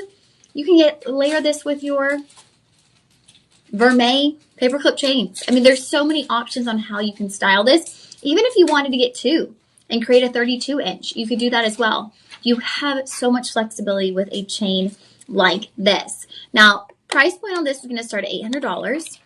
You can layer this with your Vermeil paperclip chains. I mean, there's so many options on how you can style this. Even if you wanted to get 2 and create a 32 inch, you could do that as well. You have so much flexibility with a chain like this. Now, price point on this is going to start at $800.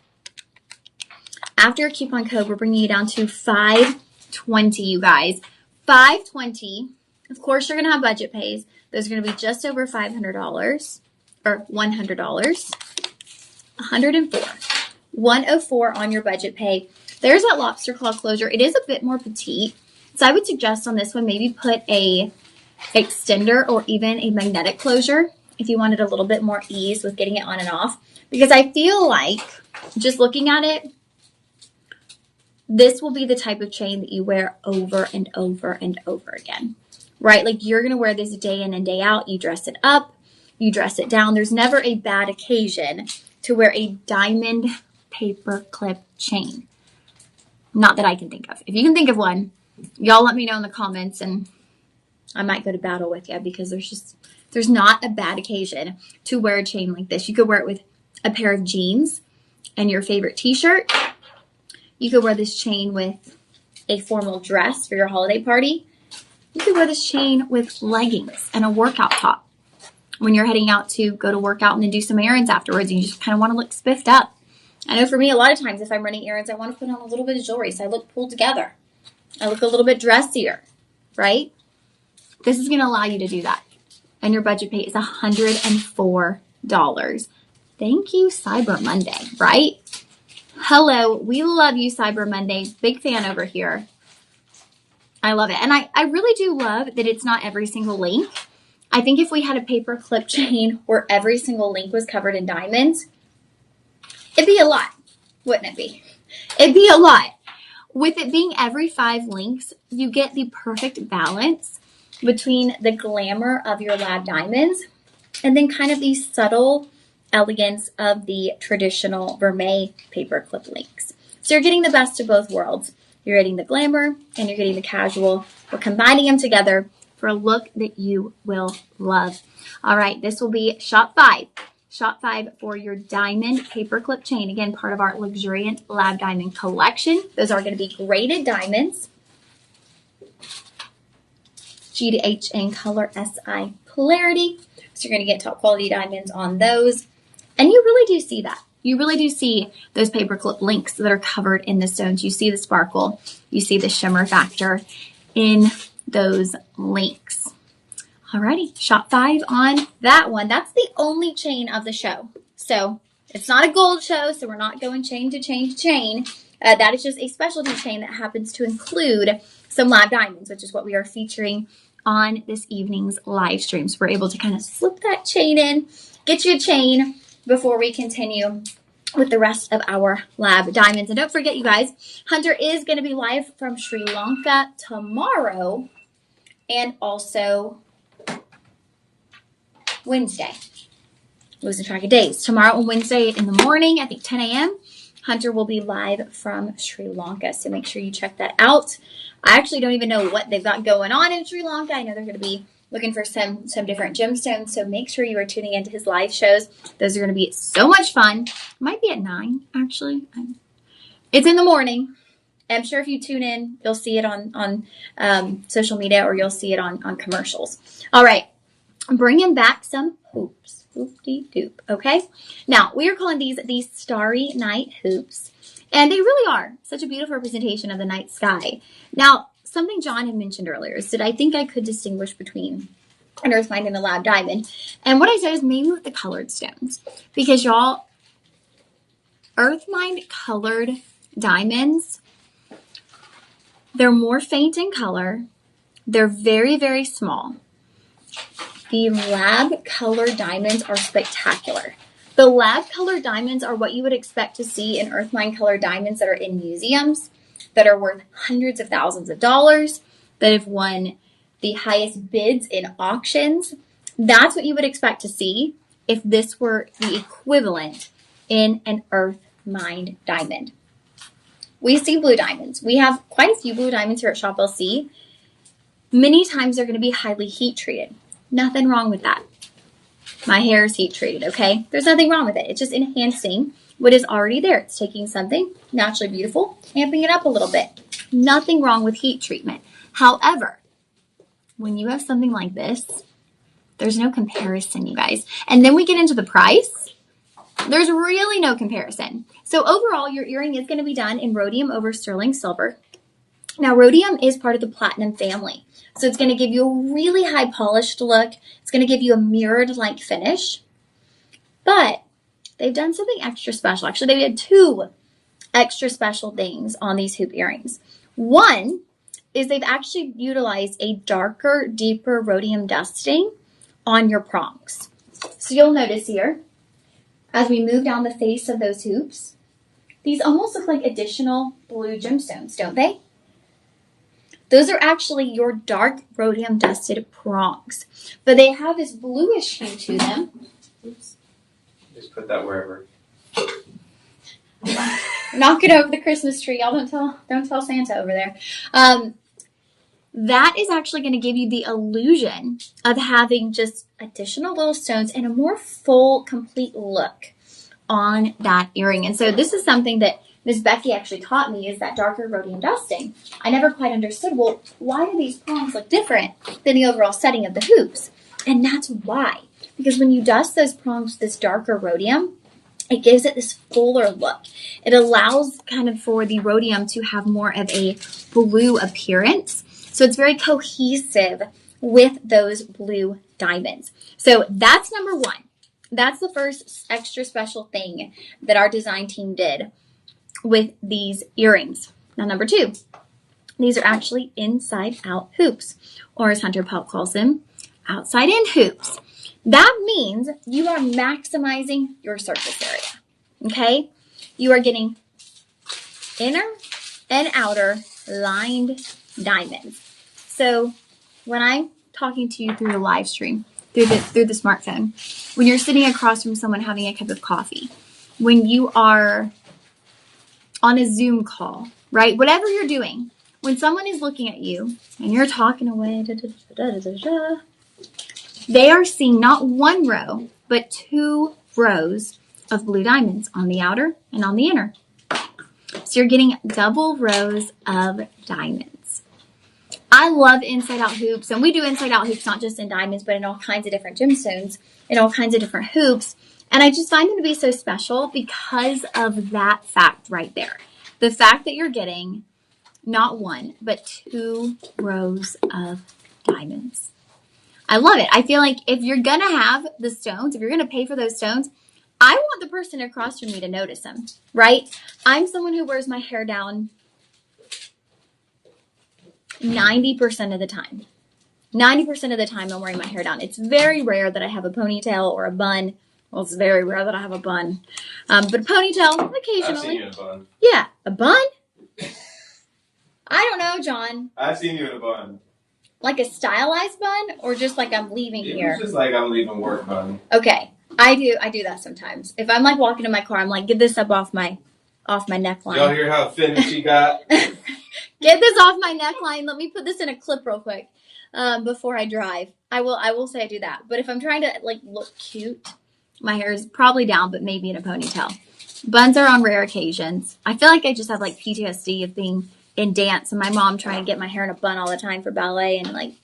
After a coupon code, we're bringing it down to $520, you guys. $520. Of course, you're going to have budget pays. Those are going to be just over $500 or $100. 104. 104 on your budget pay. There's that lobster claw closure. It is a bit more petite. So I would suggest on this one, maybe put a extender or even a magnetic closure if you wanted a little bit more ease with getting it on and off. Because I feel like, just looking at it, this will be the type of chain that you wear over and over and over again, right? Like you're going to wear this day in and day out. You dress it up, you dress it down. There's never a bad occasion to wear a diamond paper clip chain. Not that I can think of. If you can think of one, y'all let me know in the comments and I might go to battle with you, because there's not a bad occasion to wear a chain like this. You could wear it with a pair of jeans and your favorite t-shirt. You could wear this chain with a formal dress for your holiday party. You could wear this chain with leggings and a workout top when you're heading out to go to work out and then do some errands afterwards. And you just kind of want to look spiffed up. I know for me, a lot of times if I'm running errands, I want to put on a little bit of jewelry so I look pulled together. I look a little bit dressier, right? This is going to allow you to do that. And your budget pay is $104. Thank you, Cyber Monday, right? Hello, we love you, Cyber Monday. Big fan over here. I love it. And I really do love that it's not every single link. I think if we had a paper clip chain where every single link was covered in diamonds, it'd be a lot, wouldn't it be? It'd be a lot. With it being every 5 links, you get the perfect balance between the glamour of your lab diamonds and then kind of the subtle elegance of the traditional Vermeil paperclip links. So you're getting the best of both worlds. You're getting the glamour and you're getting the casual. We're combining them together for a look that you will love. All right, this will be shot 5. Shot 5 for your diamond paperclip chain. Again, part of our luxuriant lab diamond collection. Those are going to be graded diamonds. G2H and color SI polarity. So you're going to get top quality diamonds on those. And you really do see that. You really do see those paperclip links that are covered in the stones. You see the sparkle. You see the shimmer factor in those links. Alrighty, shot 5 on that one. That's the only chain of the show. So it's not a gold show, so we're not going chain to chain to chain. That is just a specialty chain that happens to include some lab diamonds, which is what we are featuring on this evening's live stream. So we're able to kind of slip that chain in, get you a chain before we continue with the rest of our lab diamonds. And don't forget, you guys, Hunter is going to be live from Sri Lanka tomorrow and also Wednesday. Losing track of days. Tomorrow and Wednesday in the morning, I think 10 a.m., Hunter will be live from Sri Lanka. So make sure you check that out. I actually don't even know what they've got going on in Sri Lanka. I know they're going to be looking for some different gemstones. So make sure you are tuning into his live shows. Those are going to be so much fun. Might be at 9, actually. It's in the morning. I'm sure if you tune in, you'll see it on social media or you'll see it on commercials. All right. I'm bringing back some hoops. Hoop-de-doop. Okay. Now, we are calling these Starry Night hoops. And they really are such a beautiful representation of the night sky. Now, something John had mentioned earlier is that I think I could distinguish between an earthmine and a lab diamond. And what I said is maybe with the colored stones. Because y'all, earthmine colored diamonds, they're more faint in color. They're very, very small. The lab colored diamonds are spectacular. The lab colored diamonds are what you would expect to see in earthmine colored diamonds that are in museums, that are worth hundreds of thousands of dollars, that have won the highest bids in auctions. That's what you would expect to see if this were the equivalent in an earth-mined diamond. We see blue diamonds. We have quite a few blue diamonds here at Shop LC. Many times they're going to be highly heat treated. Nothing wrong with that. My hair is heat treated, okay? There's nothing wrong with it. It's just enhancing what is already there. It's taking something naturally beautiful, amping it up a little bit. Nothing wrong with heat treatment. However, when you have something like this, there's no comparison, you guys. And then we get into the price. There's really no comparison. So overall, your earring is going to be done in rhodium over sterling silver. Now, rhodium is part of the platinum family. So it's going to give you a really high polished look. It's going to give you a mirrored-like finish. But they've done something extra special. Actually, they did 2 extra special things on these hoop earrings. One is they've actually utilized a darker, deeper rhodium dusting on your prongs. So you'll notice here, as we move down the face of those hoops, these almost look like additional blue gemstones, don't they? Those are actually your dark rhodium dusted prongs. But they have this bluish hue to them. Oops. Just put that wherever. Knock it over the Christmas tree. Y'all don't tell Santa over there. That is actually going to give you the illusion of having just additional little stones and a more full, complete look on that earring. And so this is something that Miss Becky actually taught me, is that darker rhodium dusting. I never quite understood, well, why do these prongs look different than the overall setting of the hoops? And that's why. Because when you dust those prongs with this darker rhodium, it gives it this fuller look. It allows kind of for the rhodium to have more of a blue appearance. So it's very cohesive with those blue diamonds. So that's number 1. That's the first extra special thing that our design team did with these earrings. Now, number 2, these are actually inside-out hoops, or as Hunter Pelt calls them, outside-in hoops. That means you are maximizing your surface area, okay? You are getting inner and outer lined diamonds. So when I'm talking to you through the live stream, through the smartphone, when you're sitting across from someone having a cup of coffee, when you are on a Zoom call, right? Whatever you're doing, when someone is looking at you and you're talking away, they are seeing not 1 row, but 2 rows of blue diamonds on the outer and on the inner. So you're getting double rows of diamonds. I love inside out hoops, and we do inside out hoops not just in diamonds, but in all kinds of different gemstones, in all kinds of different hoops. And I just find them to be so special because of that fact right there. The fact that you're getting not 1, but 2 rows of diamonds. I love it. I feel like if you're going to have the stones, if you're going to pay for those stones, I want the person across from me to notice them, right? I'm someone who wears my hair down 90% of the time. 90% of the time I'm wearing my hair down. It's very rare that I have a ponytail or a bun. Well, it's very rare that I have a bun. But a ponytail, occasionally. I've seen you in a bun. Yeah, a bun? I don't know, John. I've seen you in a bun. Like a stylized bun, or just like I'm leaving here? It's just like I'm leaving work bun. Okay, I do that sometimes. If I'm like walking in my car, I'm like, get this up off my neckline. Y'all hear how thin she got? Get this off my neckline. Let me put this in a clip real quick before I drive. I will say I do that. But if I'm trying to like look cute, my hair is probably down, but maybe in a ponytail. Buns are on rare occasions. I feel like I just have like PTSD of being in dance and my mom trying to get my hair in a bun all the time for ballet and like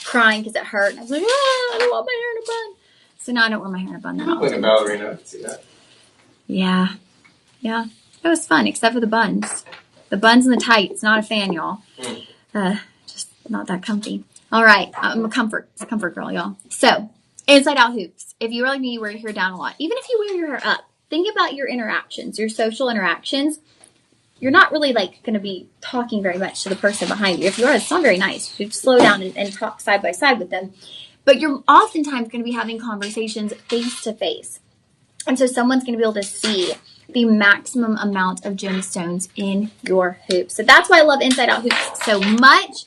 crying because it hurt. And I was like, I don't want my hair in a bun. So now I don't wear my hair in a bun. You look like a ballerina. I can see that. Yeah. It was fun, except for the buns. The buns and the tights. Not a fan, y'all. Just not that comfy. All right. I'm a comfort girl, y'all. So, inside out hoops. If you are like me, you wear your hair down a lot. Even if you wear your hair up, think about your interactions, your social interactions. You're not really like going to be talking very much to the person behind you. If you are, it's not very nice. You slow down and talk side by side with them. But you're oftentimes going to be having conversations face to face. And so someone's going to be able to see the maximum amount of gemstones in your hoops. So that's why I love inside out hoops so much.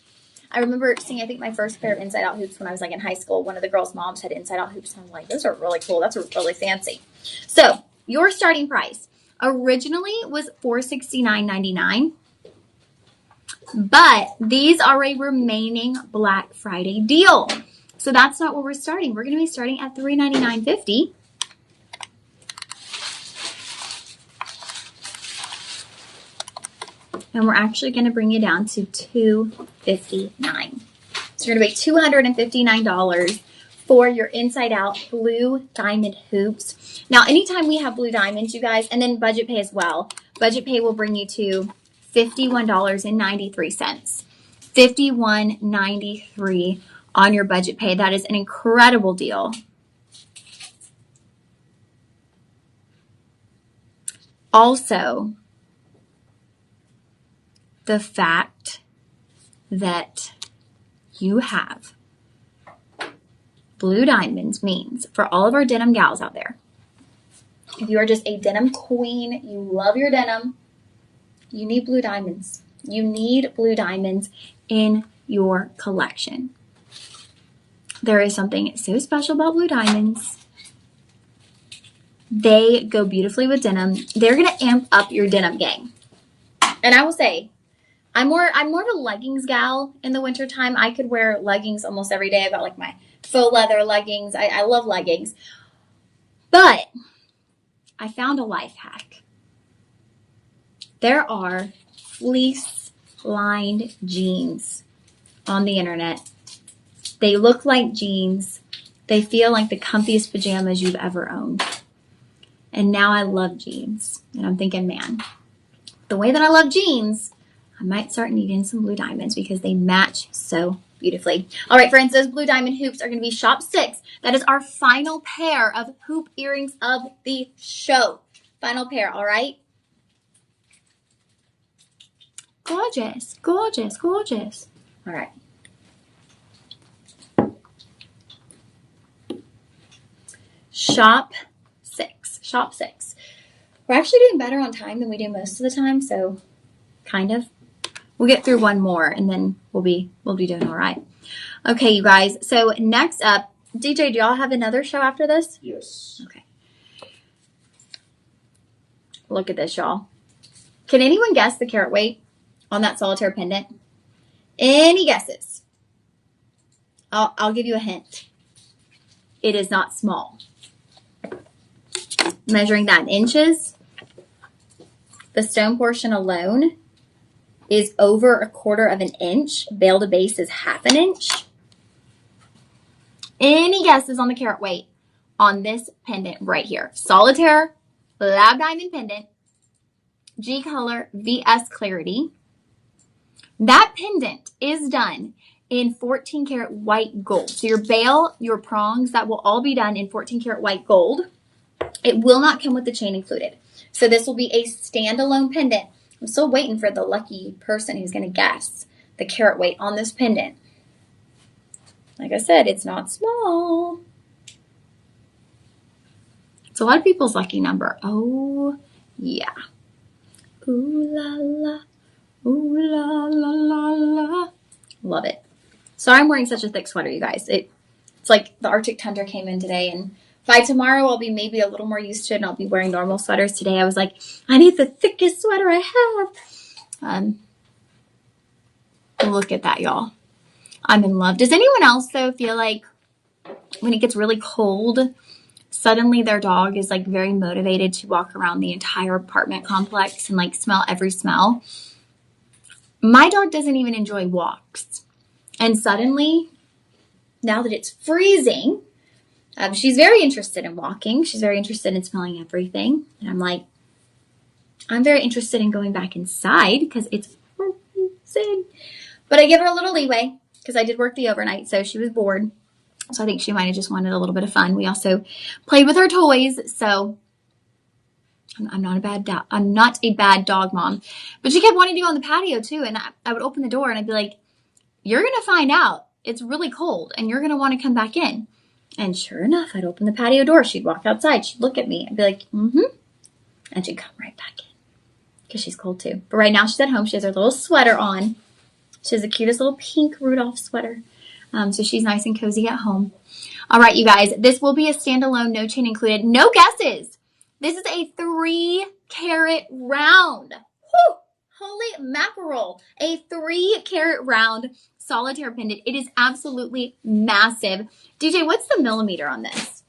I remember seeing, I think, my first pair of inside out hoops when I was like in high school. One of the girls' moms had inside out hoops. And I was like, those are really cool. That's really fancy. So your starting price originally was $469.99. But these are a remaining Black Friday deal. So that's not where we're starting. We're going to be starting at $399.50. And we're actually going to bring you down to $259. So you're going to pay $259 for your Inside Out Blue Diamond hoops. Now, anytime we have blue diamonds, you guys, and then Budget Pay as well, Budget Pay will bring you to $51.93. $51.93 on your Budget Pay. That is an incredible deal. Also, the fact that you have blue diamonds means for all of our denim gals out there, if you are just a denim queen, you love your denim, you need blue diamonds. You need blue diamonds in your collection. There is something so special about blue diamonds. They go beautifully with denim. They're going to amp up your denim game. And I will say, I'm more of a leggings gal in the wintertime. I could wear leggings almost every day. I've got like my faux leather leggings. I love leggings. But I found a life hack. There are fleece-lined jeans on the internet. They look like jeans. They feel like the comfiest pajamas you've ever owned. And now I love jeans. And I'm thinking, man, the way that I love jeans, I might start needing some blue diamonds because they match so beautifully. All right, friends, those blue diamond hoops are going to be shop 6. That is our final pair of hoop earrings of the show. Final pair, all right? Gorgeous, gorgeous, gorgeous. All right. Shop 6. Shop 6. We're actually doing better on time than we do most of the time, so kind of. We'll get through one more and then we'll be doing all right. Okay, you guys. So next up, DJ, do y'all have another show after this? Yes. Okay. Look at this, y'all. Can anyone guess the carat weight on that solitaire pendant? Any guesses? I'll give you a hint. It is not small. Measuring that in inches, the stone portion alone is over 1/4 of an inch. Bail to base is 1/2 inch. Any guesses on the carat weight on this pendant right here? Solitaire lab diamond pendant, G color VS clarity. That pendant is done in 14 karat white gold. So your bail, your prongs, that will all be done in 14 karat white gold. It will not come with the chain included. So this will be a standalone pendant. I'm still waiting for the lucky person who's going to guess the carat weight on this pendant. Like I said, it's not small. It's a lot of people's lucky number. Oh, yeah. Ooh la la. Ooh la la la la. Love it. Sorry I'm wearing such a thick sweater, you guys. It's like the Arctic tundra came in today, and by tomorrow I'll be maybe a little more used to it and I'll be wearing normal sweaters. Today I was like, I need the thickest sweater I have. Look at that, y'all. I'm in love. Does anyone else, though, feel like when it gets really cold, suddenly their dog is like very motivated to walk around the entire apartment complex and like smell every smell? My dog doesn't even enjoy walks. And suddenly, now that it's freezing, she's very interested in walking. She's very interested in smelling everything. And I'm like, I'm very interested in going back inside because it's freezing. But I give her a little leeway because I did work the overnight, so she was bored. So I think she might have just wanted a little bit of fun. We also played with her toys, so I'm not a bad dog mom. But she kept wanting to go on the patio too, and I would open the door and I'd be like, you're going to find out. It's really cold and you're going to want to come back in. And sure enough, I'd open the patio door. She'd walk outside. She'd look at me. I'd be like, mm-hmm. And she'd come right back in because she's cold too. But right now she's at home. She has her little sweater on. She has the cutest little pink Rudolph sweater. So she's nice and cozy at home. All right, you guys, this will be a standalone, no chain included. No guesses. This is a 3 carat round. Whew. Holy mackerel. A 3-carat round solitaire pendant. It is absolutely massive. DJ, what's the millimeter on this?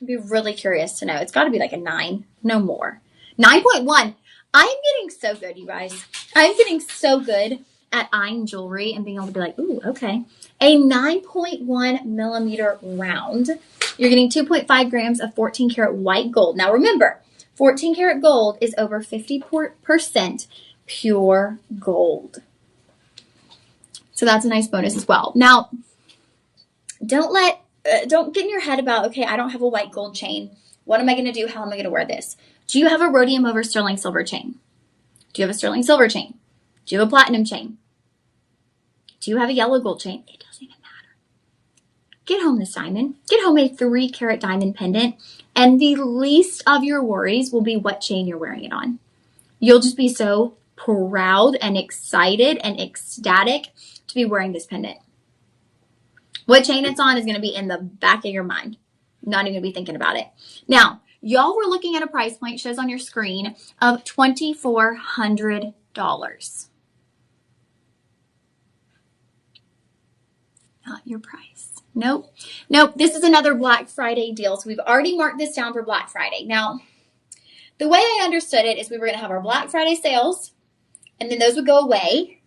I'd be really curious to know. It's got to be like a 9, no more. 9.1. I'm getting so good, you guys. I'm getting so good at eyeing jewelry and being able to be like, ooh, okay. A 9.1 millimeter round. You're getting 2.5 grams of 14 karat white gold. Now remember, 14 karat gold is over 50% pure gold. So that's a nice bonus as well. Now, don't get in your head about, okay, I don't have a white gold chain. What am I going to do? How am I going to wear this? Do you have a rhodium over sterling silver chain? Do you have a sterling silver chain? Do you have a platinum chain? Do you have a yellow gold chain? It doesn't even matter. Get home this diamond. Get home a 3-carat diamond pendant, and the least of your worries will be what chain you're wearing it on. You'll just be so proud and excited and ecstatic to be wearing this pendant. What chain it's on is going to be in the back of your mind. Not even going to be thinking about it. Now, y'all were looking at a price point, shows on your screen, of $2,400. Not your price. Nope. This is another Black Friday deal. So we've already marked this down for Black Friday. Now, the way I understood it is we were going to have our Black Friday sales, and then those would go away,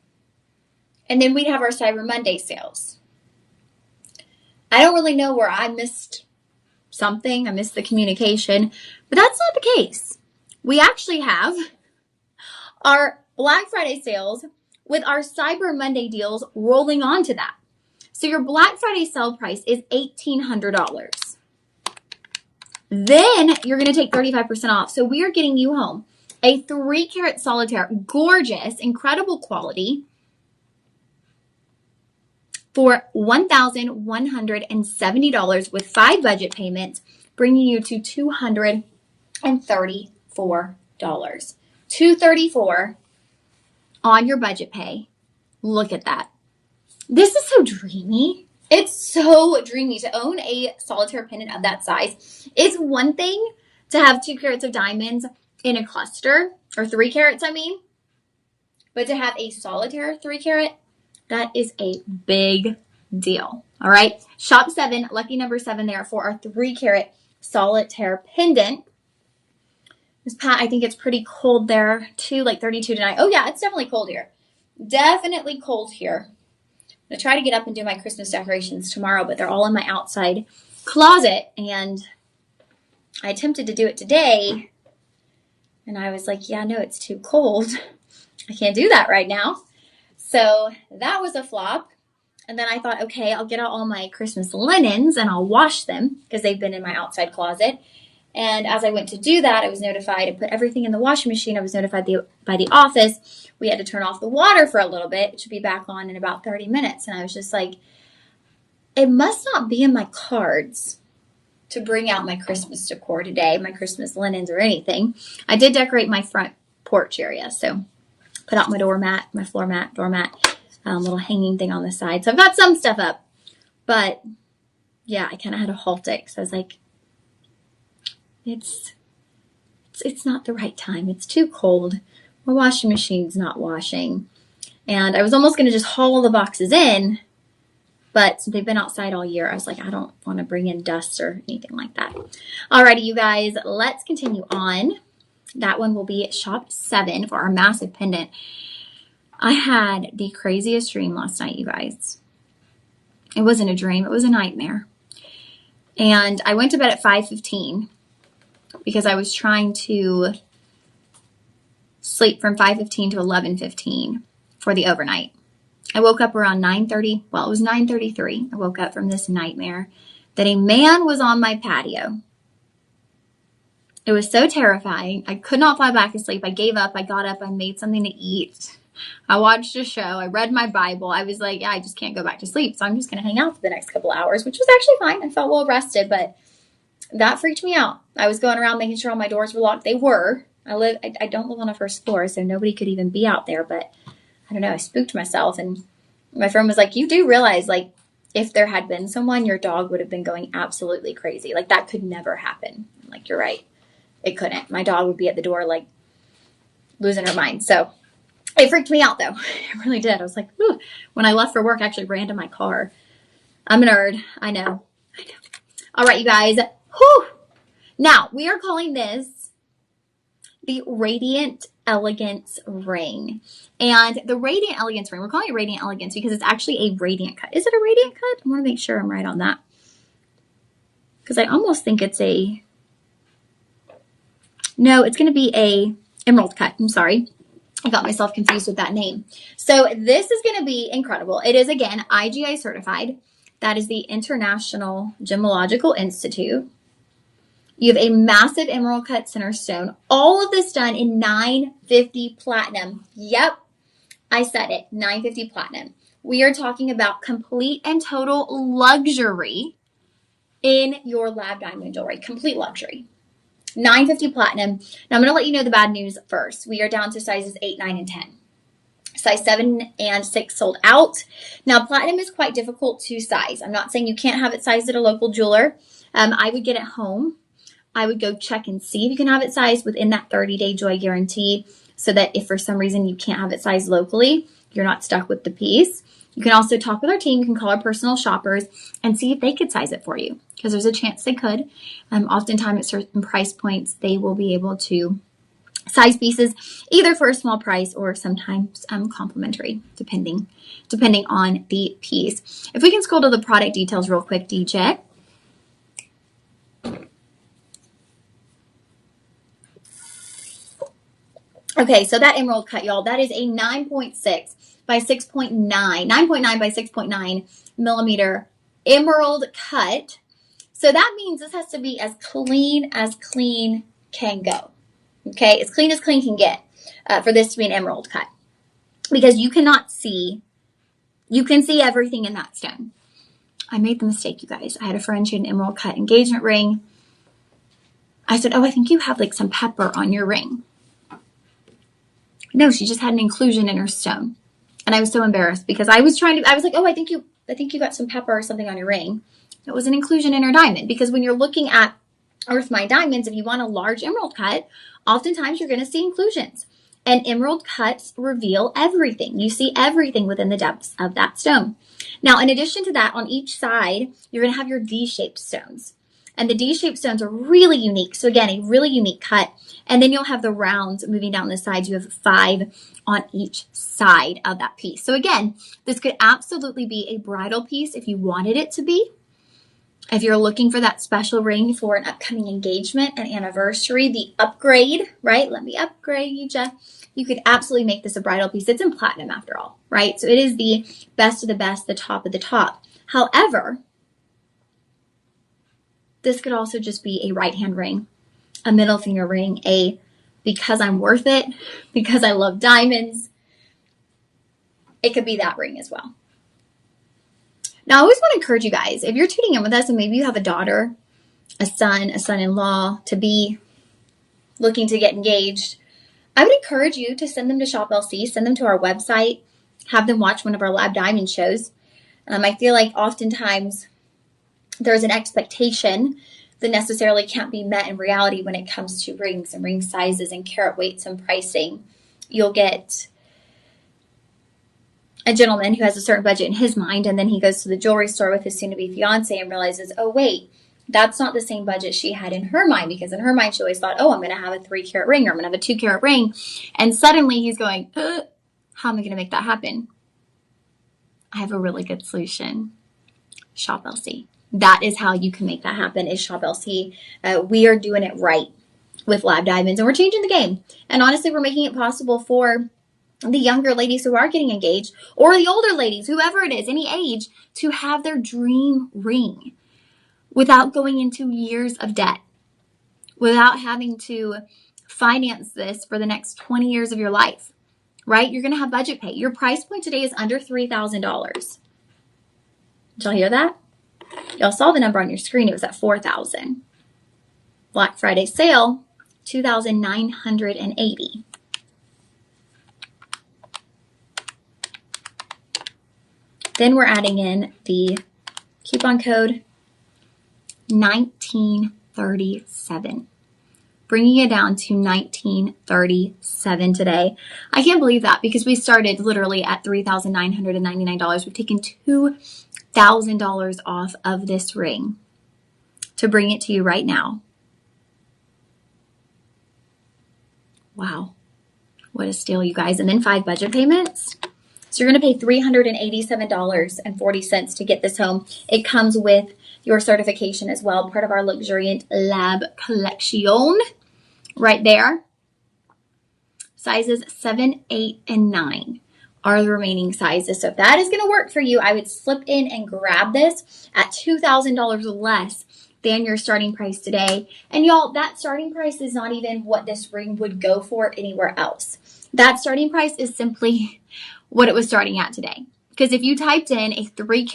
and then we'd have our Cyber Monday sales. I don't really know where I missed something. I missed the communication, but that's not the case. We actually have our Black Friday sales with our Cyber Monday deals rolling on to that. So your Black Friday sale price is $1,800. Then you're going to take 35% off. So we are getting you home a 3-carat solitaire, gorgeous, incredible quality, for $1,170 with 5 budget payments, bringing you to $234. $234 on your budget pay. Look at that. This is so dreamy. It's so dreamy to own a solitaire pendant of that size. It's one thing to have 2 carats of diamonds in a cluster, or 3 carats, I mean, but to have a solitaire 3 carat, that is a big deal. All right. Shop 7, lucky number 7 there for our 3 carat solitaire pendant. Miss Pat, I think it's pretty cold there too, like 32 tonight. Oh yeah, it's definitely cold here. Definitely cold here. I'm going to try to get up and do my Christmas decorations tomorrow, but they're all in my outside closet, and I attempted to do it today, and I was like, yeah, no, it's too cold. I can't do that right now. So that was a flop. And then I thought, okay, I'll get out all my Christmas linens and I'll wash them because they've been in my outside closet. And as I went to do that, I was notified to put everything in the washing machine. I was notified by the office. We had to turn off the water for a little bit. It should be back on in about 30 minutes. And I was just like, it must not be in my cards to bring out my Christmas decor today, my Christmas linens or anything. I did decorate my front porch area. So put out my doormat, my floor mat, doormat, little hanging thing on the side. So I've got some stuff up. But yeah, I kind of had to halt it because I was like, it's not the right time. It's too cold. My washing machine's not washing. And I was almost going to just haul the boxes in, but since they've been outside all year, I was like, I don't want to bring in dust or anything like that. Alrighty, you guys, let's continue on. That one will be shop 7 for our massive pendant. I had the craziest dream last night, you guys. It wasn't a dream. It was a nightmare. And I went to bed at 5:15 because I was trying to sleep from 5:15 to 11:15 for the overnight. I woke up around 9:30. Well, it was 9:33. I woke up from this nightmare that a man was on my patio. It was so terrifying. I could not fall back asleep. I gave up. I got up. I made something to eat. I watched a show. I read my Bible. I was like, yeah, I just can't go back to sleep. So I'm just going to hang out for the next couple hours, which was actually fine. I felt well rested, but that freaked me out. I was going around making sure all my doors were locked. They were. I don't live on the first floor, so nobody could even be out there. But I don't know. I spooked myself. And my friend was like, you do realize, like, if there had been someone, your dog would have been going absolutely crazy. Like, that could never happen. I'm like, you're right. It couldn't. My dog would be at the door, like losing her mind. So it freaked me out, though. It really did. I was like, ooh. When I left for work, I actually ran to my car. I'm a nerd. I know. All right, you guys. Whew. Now, we are calling this the Radiant Elegance ring. And the Radiant Elegance ring, we're calling it Radiant Elegance because it's actually a radiant cut. Is it a radiant cut? I want to make sure I'm right on that. Because I almost think it's no, it's going to be a emerald cut. I'm sorry. I got myself confused with that name. So this is going to be incredible. It is, again, IGI certified. That is the International Gemological Institute. You have a massive emerald cut center stone. All of this done in 950 platinum. Yep, I said it, 950 platinum. We are talking about complete and total luxury in your lab diamond jewelry. Complete luxury. 950 platinum. Now I'm going to let you know the bad news first. We are down to sizes 8, 9, and 10. Size 7 and 6 sold out. Now platinum is quite difficult to size. I'm not saying you can't have it sized at a local jeweler. I would get it home. I would go check and see if you can have it sized within that 30-day joy guarantee so that if for some reason you can't have it sized locally, you're not stuck with the piece. You can also talk with our team. You can call our personal shoppers and see if they could size it for you because there's a chance they could. Oftentimes at certain price points, they will be able to size pieces either for a small price or sometimes complimentary, depending on the piece. If we can scroll to the product details real quick, DJ. Okay, so that emerald cut, y'all, that is a 9.6 by 6.9, 9.9 by 6.9 millimeter emerald cut. So that means this has to be as clean can go. Okay, as clean can get for this to be an emerald cut. Because you cannot see, you can see everything in that stone. I made the mistake, you guys. I had a friend, she had an emerald cut engagement ring. I said, oh, I think you have like some pepper on your ring. No, she just had an inclusion in her stone. And I was so embarrassed because I was like, oh, I think you got some pepper or something on your ring. It was an inclusion in her diamond because when you're looking at Earth My Diamonds, if you want a large emerald cut, oftentimes you're going to see inclusions. And emerald cuts reveal everything. You see everything within the depths of that stone. Now, in addition to that, on each side, you're going to have your D-shaped stones. And the D-shaped stones are really unique. So again, a really unique cut. And then you'll have the rounds moving down the sides. You have 5 on each side of that piece. So again, this could absolutely be a bridal piece if you wanted it to be. If you're looking for that special ring for an upcoming engagement, an anniversary, the upgrade, right? Let me upgrade you, Jeff. You could absolutely make this a bridal piece. It's in platinum after all, right? So it is the best of the best, the top of the top. However, this could also just be a right hand ring, a middle finger ring, a because I'm worth it, because I love diamonds. It could be that ring as well. Now, I always want to encourage you guys, if you're tuning in with us and maybe you have a daughter, a son-in-law to be looking to get engaged, I would encourage you to send them to Shop LC, send them to our website, have them watch one of our Lab Diamond shows. I feel like oftentimes there's an expectation that necessarily can't be met in reality when it comes to rings and ring sizes and carat weights and pricing. You'll get a gentleman who has a certain budget in his mind, and then he goes to the jewelry store with his soon-to-be fiance and realizes, oh, wait, that's not the same budget she had in her mind, because in her mind she always thought, oh, I'm going to have a 3-carat ring or I'm going to have a 2-carat ring. And suddenly he's going, how am I going to make that happen? I have a really good solution. Shop LC. That is how you can make that happen, is Shop LC. We are doing it right with Lab Diamonds, and we're changing the game. And honestly, we're making it possible for the younger ladies who are getting engaged, or the older ladies, whoever it is, any age, to have their dream ring without going into years of debt, without having to finance this for the next 20 years of your life, right? You're going to have budget pay. Your price point today is under $3,000. Did y'all hear that? Y'all saw the number on your screen. It was at $4,000. Black Friday sale, $2,980. Then we're adding in the coupon code 1937. bringing it down to $1,937 today. I can't believe that because we started literally at $3,999. We've taken $2,000 off of this ring to bring it to you right now. Wow. What a steal, you guys. And then 5 budget payments. So you're going to pay $387.40 to get this home. It comes with your certification as well, part of our Luxuriant Lab collection right there. Sizes 7, 8, and 9 are the remaining sizes. So if that is going to work for you, I would slip in and grab this at $2,000 less than your starting price today. And y'all, that starting price is not even what this ring would go for anywhere else. That starting price is simply what it was starting at today. Because if you typed in a 3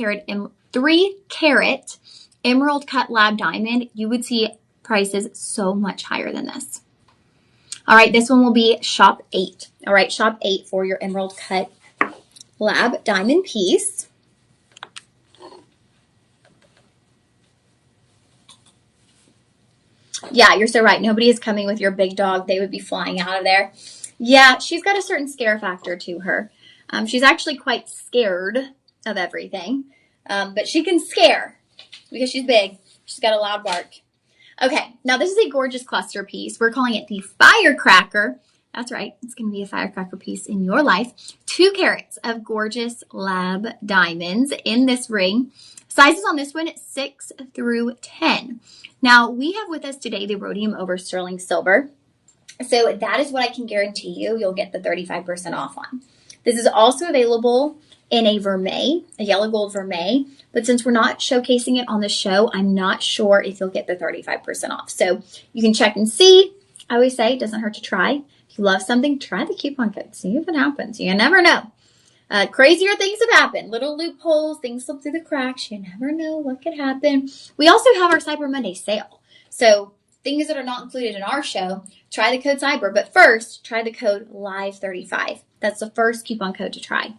carat emerald cut lab diamond, you would see prices so much higher than this. All right, this one will be shop 8. All right, shop 8 for your emerald cut lab diamond piece. Yeah, you're so right. Nobody is coming with your big dog. They would be flying out of there. Yeah, she's got a certain scare factor to her. She's actually quite scared of everything, but she can scare because she's big. She's got a loud bark. Okay, now this is a gorgeous cluster piece. We're calling it the Firecracker. That's right. It's going to be a firecracker piece in your life. 2 carats of gorgeous lab diamonds in this ring. Sizes on this one, 6 through 10. Now, we have with us today the rhodium over sterling silver. So that is what I can guarantee you'll get the 35% off on. This is also available in a vermeil, a yellow gold vermeil. But since we're not showcasing it on the show, I'm not sure if you'll get the 35% off. So you can check and see. I always say it doesn't hurt to try. If you love something, try the coupon code. See if it happens. You never know. Crazier things have happened. Little loopholes, things slip through the cracks. You never know what could happen. We also have our Cyber Monday sale. So things that are not included in our show, try the code CYBER. But first, try the code LIVE35. That's the first coupon code to try.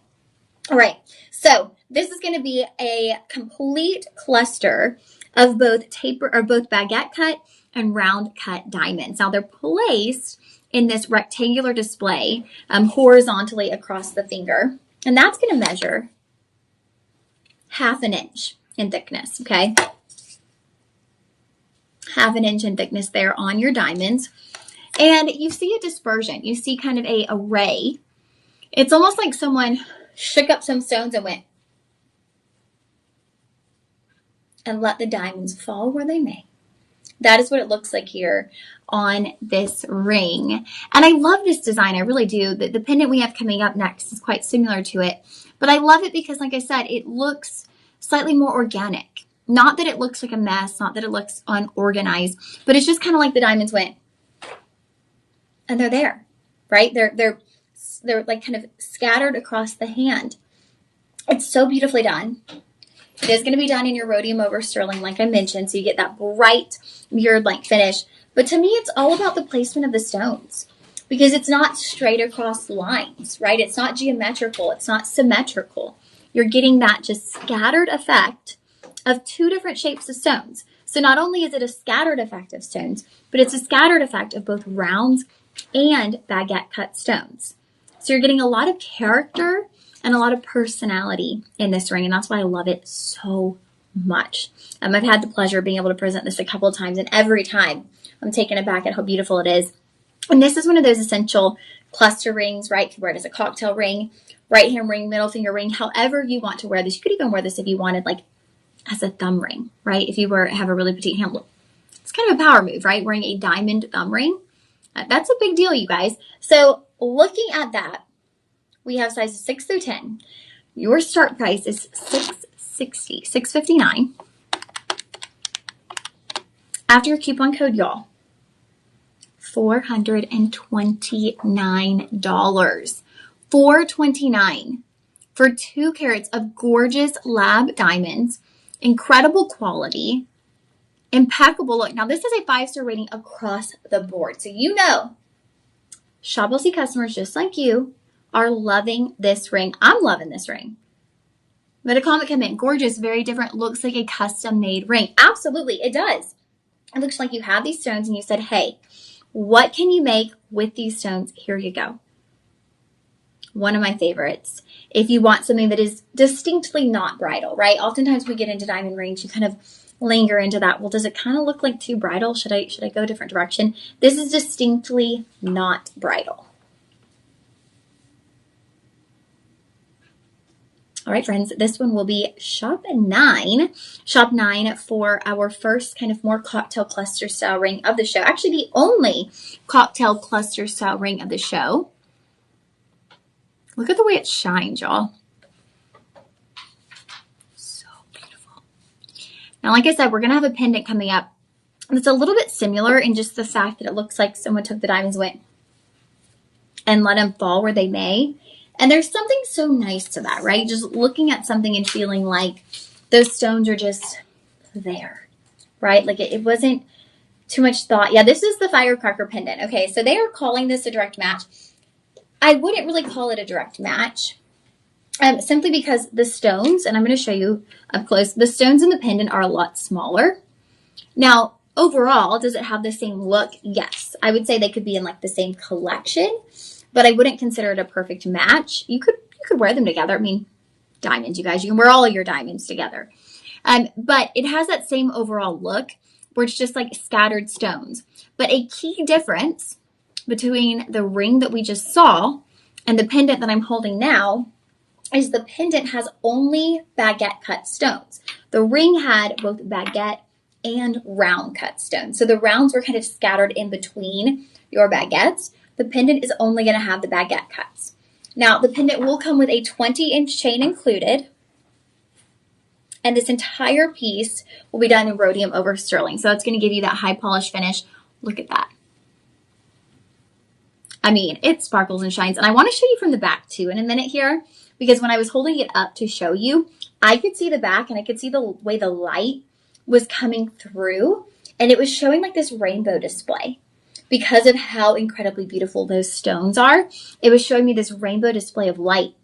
All right. So this is going to be a complete cluster of both baguette cut and round cut diamonds. Now they're placed in this rectangular display horizontally across the finger. And that's going to measure 1/2 inch in thickness, okay? 1/2 inch in thickness there on your diamonds. And you see a dispersion. You see kind of a array. It's almost like someone shook up some stones and went and let the diamonds fall where they may. That is what it looks like here on this ring. And I love this design. I really do. The pendant we have coming up next is quite similar to it. But I love it because, like I said, it looks slightly more organic. Not that it looks like a mess, not that it looks unorganized, but it's just kind of like the diamonds went and they're there, right? They're like kind of scattered across the hand. It's so beautifully done. It is going to be done in your rhodium over sterling, like I mentioned, so you get that bright mirrored-like finish. But to me, it's all about the placement of the stones because it's not straight across lines, right? It's not geometrical. It's not symmetrical. You're getting that just scattered effect of 2 different shapes of stones. So not only is it a scattered effect of stones, but it's a scattered effect of both rounds and baguette cut stones. So you're getting a lot of character and a lot of personality in this ring, and that's why I love it so much. I've had the pleasure of being able to present this a couple of times, and every time I'm taken aback at how beautiful it is. And this is one of those essential cluster rings, right? You can wear it as a cocktail ring, right hand ring, middle finger ring, however you want to wear this. You could even wear this if you wanted, like, as a thumb ring, right? If you have a really petite hand. It's kind of a power move, right? Wearing a diamond thumb ring. That's a big deal, you guys. So looking at that, we have sizes 6 through 10. Your start price is $660, $659. After your coupon code, y'all, $429. $429 for 2 carats of gorgeous lab diamonds, incredible quality, impeccable look. Now, this is a 5-star rating across the board. So you know, Shop LC customers just like you are loving this ring. I'm loving this ring. But a comment come in, gorgeous, very different, looks like a custom made ring. Absolutely, it does. It looks like you have these stones and you said, hey, What can you make with these stones? Here you go. One of my favorites. If you want something that is distinctly not bridal, right? Oftentimes we get into diamond rings, you kind of linger into that. Well, does it kind of look like too bridal? Should I go a different direction? This is distinctly not bridal. All right, friends, this one will be shop 9. Shop 9 for our first kind of more cocktail cluster style ring of the show. Actually, the only cocktail cluster style ring of the show. Look at the way it shines, y'all. So beautiful. Now, like I said, we're going to have a pendant coming up. It's a little bit similar in just the fact that it looks like someone took the diamonds, went and let them fall where they may. And there's something so nice to that, right? Just looking at something and feeling like those stones are just there, right? Like it wasn't too much thought. Yeah, this is the firecracker pendant. Okay, so they are calling this a direct match. I wouldn't really call it a direct match simply because the stones, and I'm going to show you up close, the stones in the pendant are a lot smaller. Now, overall, does it have the same look? Yes. I would say they could be in like the same collection, but I wouldn't consider it a perfect match. You could wear them together. I mean, diamonds, you guys. You can wear all of your diamonds together. But it has that same overall look where it's just like scattered stones. But a key difference between the ring that we just saw and the pendant that I'm holding now is the pendant has only baguette cut stones. The ring had both baguette and round cut stones. So the rounds were kind of scattered in between your baguettes. The pendant is only going to have the baguette cuts. Now, the pendant will come with a 20-inch chain included. And this entire piece will be done in rhodium over sterling. So it's going to give you that high polish finish. Look at that. I mean, it sparkles and shines. And I want to show you from the back too in a minute here. Because when I was holding it up to show you, I could see the back and I could see the way the light was coming through. And it was showing like this rainbow display. Because of how incredibly beautiful those stones are, it was showing me this rainbow display of light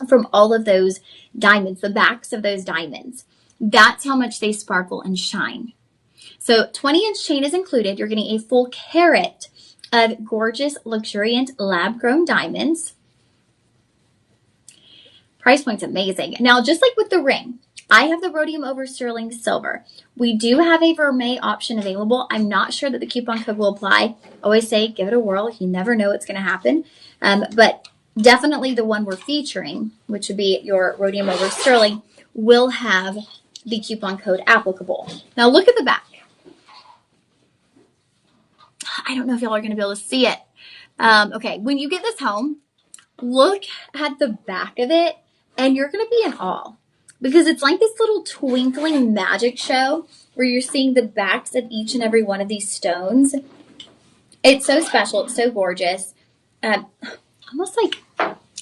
from all of those diamonds, the backs of those diamonds. That's how much they sparkle and shine. So 20-inch chain is included. You're getting a full carat of gorgeous, luxuriant lab-grown diamonds. Price point's amazing. Now, just like with the ring, I have the rhodium over sterling silver. We do have a vermeil option available. I'm not sure that the coupon code will apply. Always say, give it a whirl. You never know what's going to happen. But definitely the one we're featuring, which would be your rhodium over sterling, will have the coupon code applicable. Now look at the back. I don't know if y'all are going to be able to see it. Okay, when you get this home, look at the back of it, and you're going to be in awe. Because it's like this little twinkling magic show where you're seeing the backs of each and every one of these stones. It's so special. It's so gorgeous. Almost like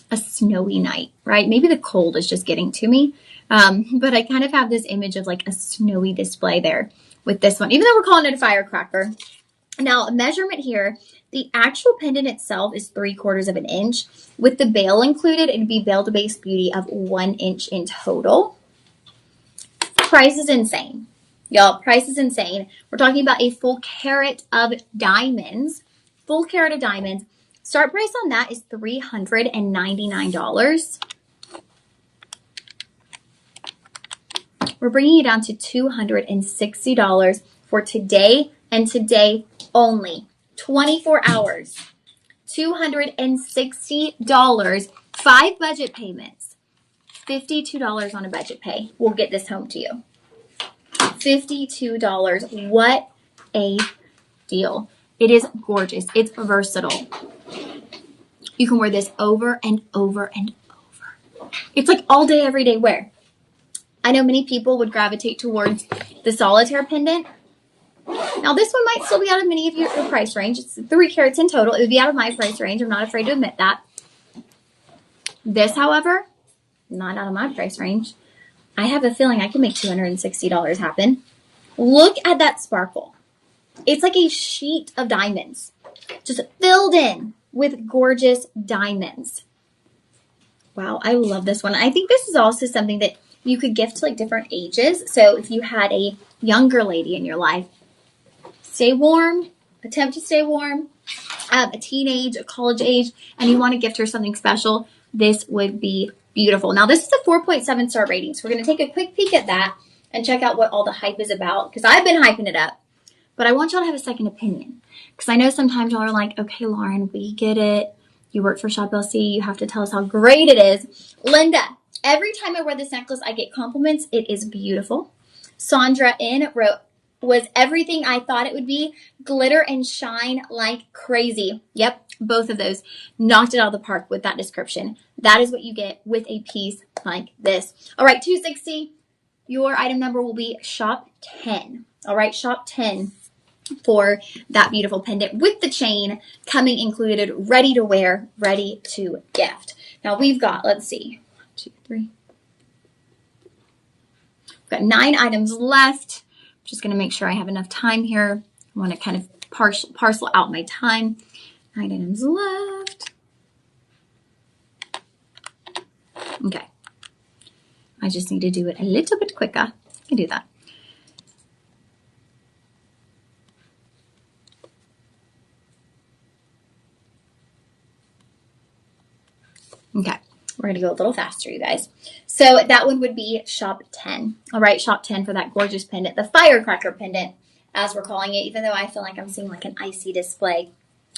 a snowy night, right? Maybe the cold is just getting to me. But I kind of have this image of like a snowy display there with this one, even though we're calling it a firecracker. Now, measurement here, the actual pendant itself is 3/4 of an inch. With the bail included, it'd be bail to base beauty of 1 inch in total. Price is insane. Y'all, price is insane. We're talking about a full carat of diamonds. Full carat of diamonds. Start price on that is $399. We're bringing it down to $260 for today and today only. 24 hours. $260. 5 budget payments. $52 on a budget pay. We'll get this home to you. $52. What a deal. It is gorgeous. It's versatile. You can wear this over and over and over. It's like all day, every day wear. I know many people would gravitate towards the solitaire pendant. Now, this one might still be out of many of your price range. It's 3 carats in total. It would be out of my price range. I'm not afraid to admit that. This, however, not out of my price range. I have a feeling I can make $260 happen. Look at that sparkle. It's like a sheet of diamonds, just filled in with gorgeous diamonds. Wow, I love this one. I think this is also something that you could gift to like different ages. So if you had a younger lady in your life, stay warm, attempt to stay warm, a teenage, a college age, and you want to gift her something special, this would be beautiful. Now, this is a 4.7 star rating, so we're going to take a quick peek at that and check out what all the hype is about, because I've been hyping it up. But I want y'all to have a second opinion, because I know sometimes y'all are like, okay, Lauren, we get it. You work for Shop LC. You have to tell us how great it is. Linda, every time I wear this necklace, I get compliments. It is beautiful. Sandra N wrote, was everything I thought it would be. Glitter and shine like crazy. Yep, both of those knocked it out of the park with that description. That is what you get with a piece like this. All right, 260. Your item number will be shop 10. All right, shop 10 for that beautiful pendant with the chain coming included, ready to wear, ready to gift. Now we've got, let's see, 1, 2, 3. We've got 9 items left. I'm just going to make sure I have enough time here. I want to kind of parcel out my time. 9 items left. Okay. I just need to do it a little bit quicker. I can do that. Okay, we're going to go a little faster, you guys. So that one would be shop 10. All right, shop 10 for that gorgeous pendant, the firecracker pendant, as we're calling it, even though I feel like I'm seeing like an icy display.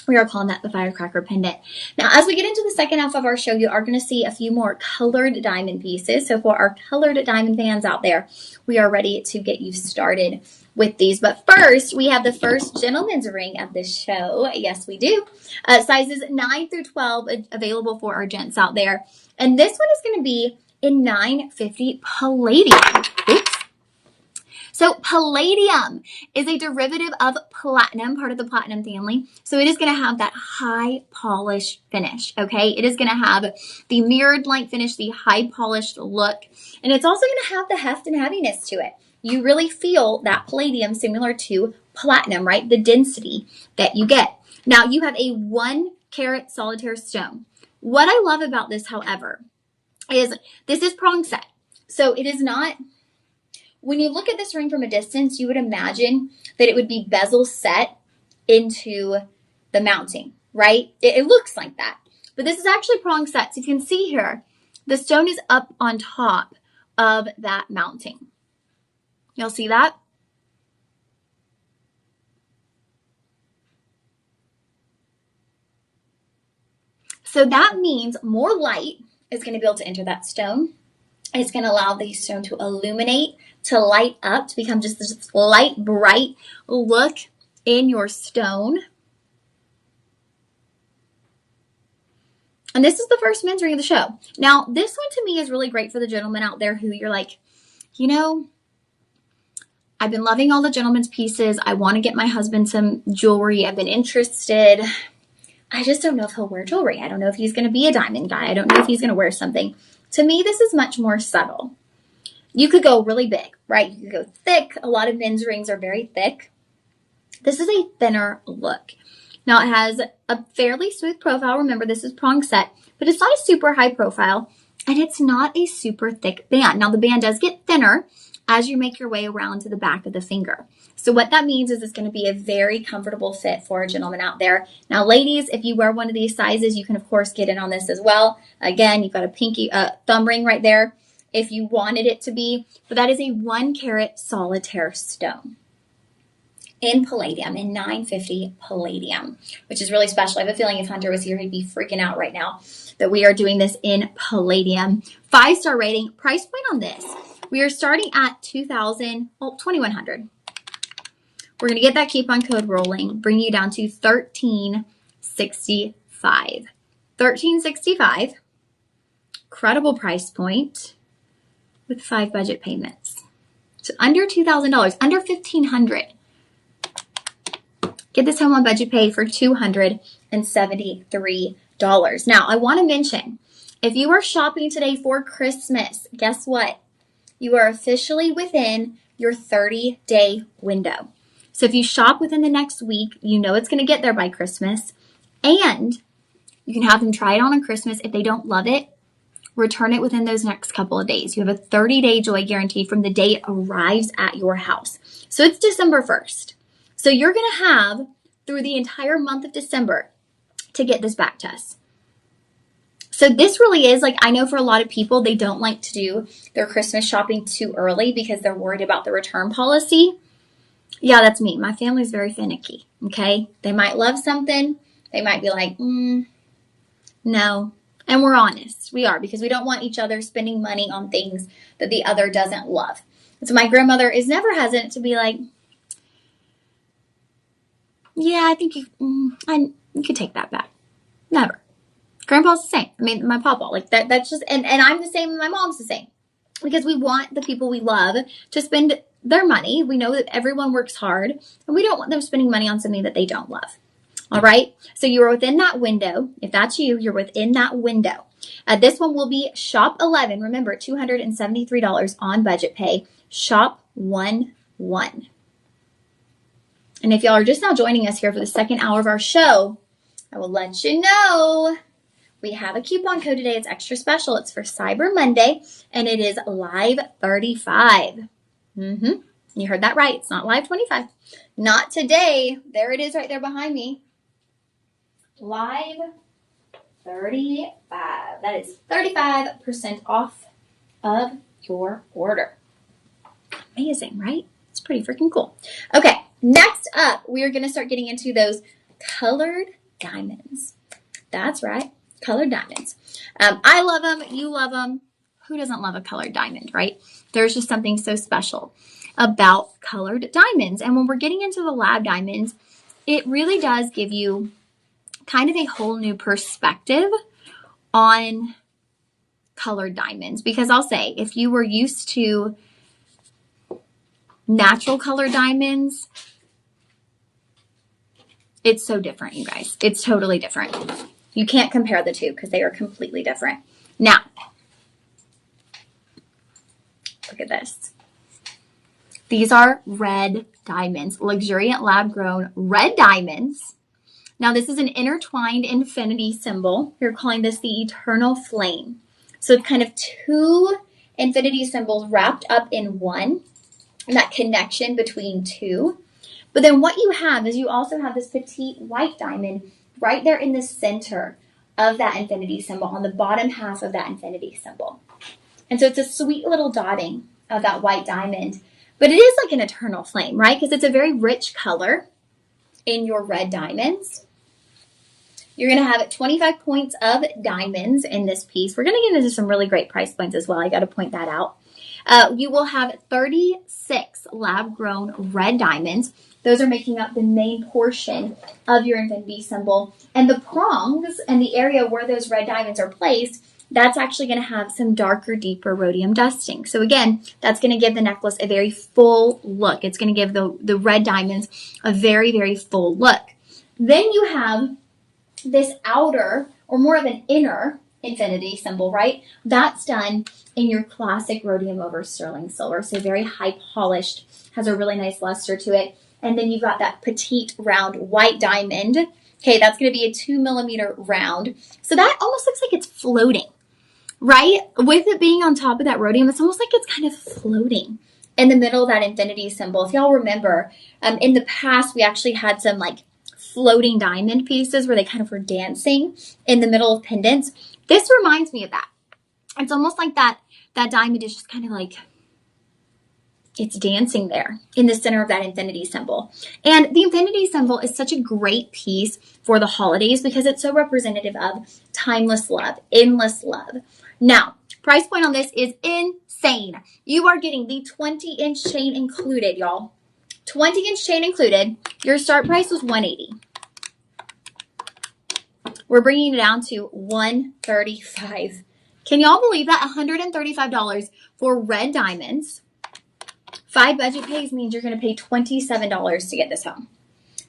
We are calling that the firecracker pendant. Now, as we get into the second half of our show, you are going to see a few more colored diamond pieces. So for our colored diamond fans out there, we are ready to get you started with these. But first, we have the first gentleman's ring of the show. Yes, we do. Sizes 9 through 12 available for our gents out there. And this one is going to be in 950 palladium. Oops. So palladium is a derivative of platinum, part of the platinum family. So it is going to have that high polish finish, okay? It is going to have the mirrored light finish, the high polished look. And it's also going to have the heft and heaviness to it. You really feel that palladium similar to platinum, right? The density that you get. Now you have a 1 carat solitaire stone. What I love about this, however, is this is prong set. So it is not... When you look at this ring from a distance, you would imagine that it would be bezel set into the mounting, right? It looks like that. But this is actually prong set. So you can see here, the stone is up on top of that mounting. You'll see that? So that means more light is going to be able to enter that stone. It's going to allow the stone to illuminate, to light up, to become just this light, bright look in your stone. And this is the first men's ring of the show. Now, this one to me is really great for the gentlemen out there who you're like, you know, I've been loving all the gentlemen's pieces. I want to get my husband some jewelry. I've been interested. I just don't know if he'll wear jewelry. I don't know if he's going to be a diamond guy. I don't know if he's going to wear something. To me, this is much more subtle. You could go really big, right? You could go thick. A lot of men's rings are very thick. This is a thinner look. Now, it has a fairly smooth profile. Remember, this is prong set, but it's not a super high profile, and it's not a super thick band. Now, the band does get thinner as you make your way around to the back of the finger. So what that means is it's going to be a very comfortable fit for a gentleman out there. Now, ladies, if you wear one of these sizes, you can, of course, get in on this as well. Again, you've got a pinky thumb ring right there if you wanted it to be. But that is a 1 carat solitaire stone in palladium, in 950 palladium, which is really special. I have a feeling if Hunter was here, he'd be freaking out right now that we are doing this in palladium. 5-star rating. Price point on this, we are starting at $2,100. We're going to get that coupon code rolling, bring you down to $1,365. $1,365. Credible price point with 5 budget payments. So under $2,000, under $1,500. Get this home on budget pay for $273. Now, I want to mention, if you are shopping today for Christmas, guess what? You are officially within your 30-day window. So if you shop within the next week, you know it's going to get there by Christmas. And you can have them try it on Christmas. If they don't love it, return it within those next couple of days. You have a 30-day joy guarantee from the day it arrives at your house. So it's December 1st. So you're going to have through the entire month of December to get this back to us. So this really is like, I know for a lot of people, they don't like to do their Christmas shopping too early because they're worried about the return policy. Yeah, that's me. My family's very finicky, okay? They might love something. They might be like, no. And we're honest. We are, because we don't want each other spending money on things that the other doesn't love. So my grandmother is never hesitant to be like, yeah, I think you could take that back. Never. Grandpa's the same. I mean, my papa, like that's just, and I'm the same, and my mom's the same. Because we want the people we love to spend their money. We know that everyone works hard, and we don't want them spending money on something that they don't love. All right? So you are within that window. If that's you, you're within that window. This one will be Shop 11. Remember, $273 on budget pay. Shop 11. And if y'all are just now joining us here for the second hour of our show, I will let you know we have a coupon code today. It's extra special. It's for Cyber Monday, and it is Live 35. You heard that right. It's not Live 25. Not today. There it is right there behind me. Live 35. That is 35% off of your order. Amazing, right? It's pretty freaking cool. Okay, next up, we are going to start getting into those colored diamonds. That's right. Colored diamonds. I love them. You love them. Who doesn't love a colored diamond, right? There's just something so special about colored diamonds. And when we're getting into the lab diamonds, it really does give you kind of a whole new perspective on colored diamonds. Because I'll say, if you were used to natural colored diamonds, it's so different, you guys. It's totally different. You can't compare the two because they are completely different. Now, look at this. These are red diamonds, luxuriant lab-grown red diamonds. Now, this is an intertwined infinity symbol. We're calling this the eternal flame. So it's kind of two infinity symbols wrapped up in one, and that connection between two. But then what you have is you also have this petite white diamond right there in the center of that infinity symbol, on the bottom half of that infinity symbol. And so it's a sweet little dotting of that white diamond. But it is like an eternal flame, right? Because it's a very rich color in your red diamonds. You're going to have 25 points of diamonds in this piece. We're going to get into some really great price points as well. I got to point that out. You will have 36 lab-grown red diamonds. Those are making up the main portion of your infinity symbol. And the prongs and the area where those red diamonds are placed, that's actually going to have some darker, deeper rhodium dusting. So again, that's going to give the necklace a very full look. It's going to give the red diamonds a very, very full look. Then you have this outer, or more of an inner infinity symbol, right? That's done in your classic rhodium over sterling silver. So very high polished, has a really nice luster to it. And then you've got that petite round white diamond. Okay, that's going to be a 2 millimeter round. So that almost looks like it's floating, right? With it being on top of that rhodium, it's almost like it's kind of floating in the middle of that infinity symbol. If y'all remember, in the past, we actually had some like floating diamond pieces where they kind of were dancing in the middle of pendants. This reminds me of that. It's almost like that diamond is just kind of like, it's dancing there in the center of that infinity symbol. And the infinity symbol is such a great piece for the holidays because it's so representative of timeless love, endless love. Now, price point on this is insane. You are getting the 20-inch chain included, y'all. 20-inch chain included. Your start price was $180. We're bringing it down to $135. Can y'all believe that? $135 for red diamonds. 5 budget pays means you're going to pay $27 to get this home.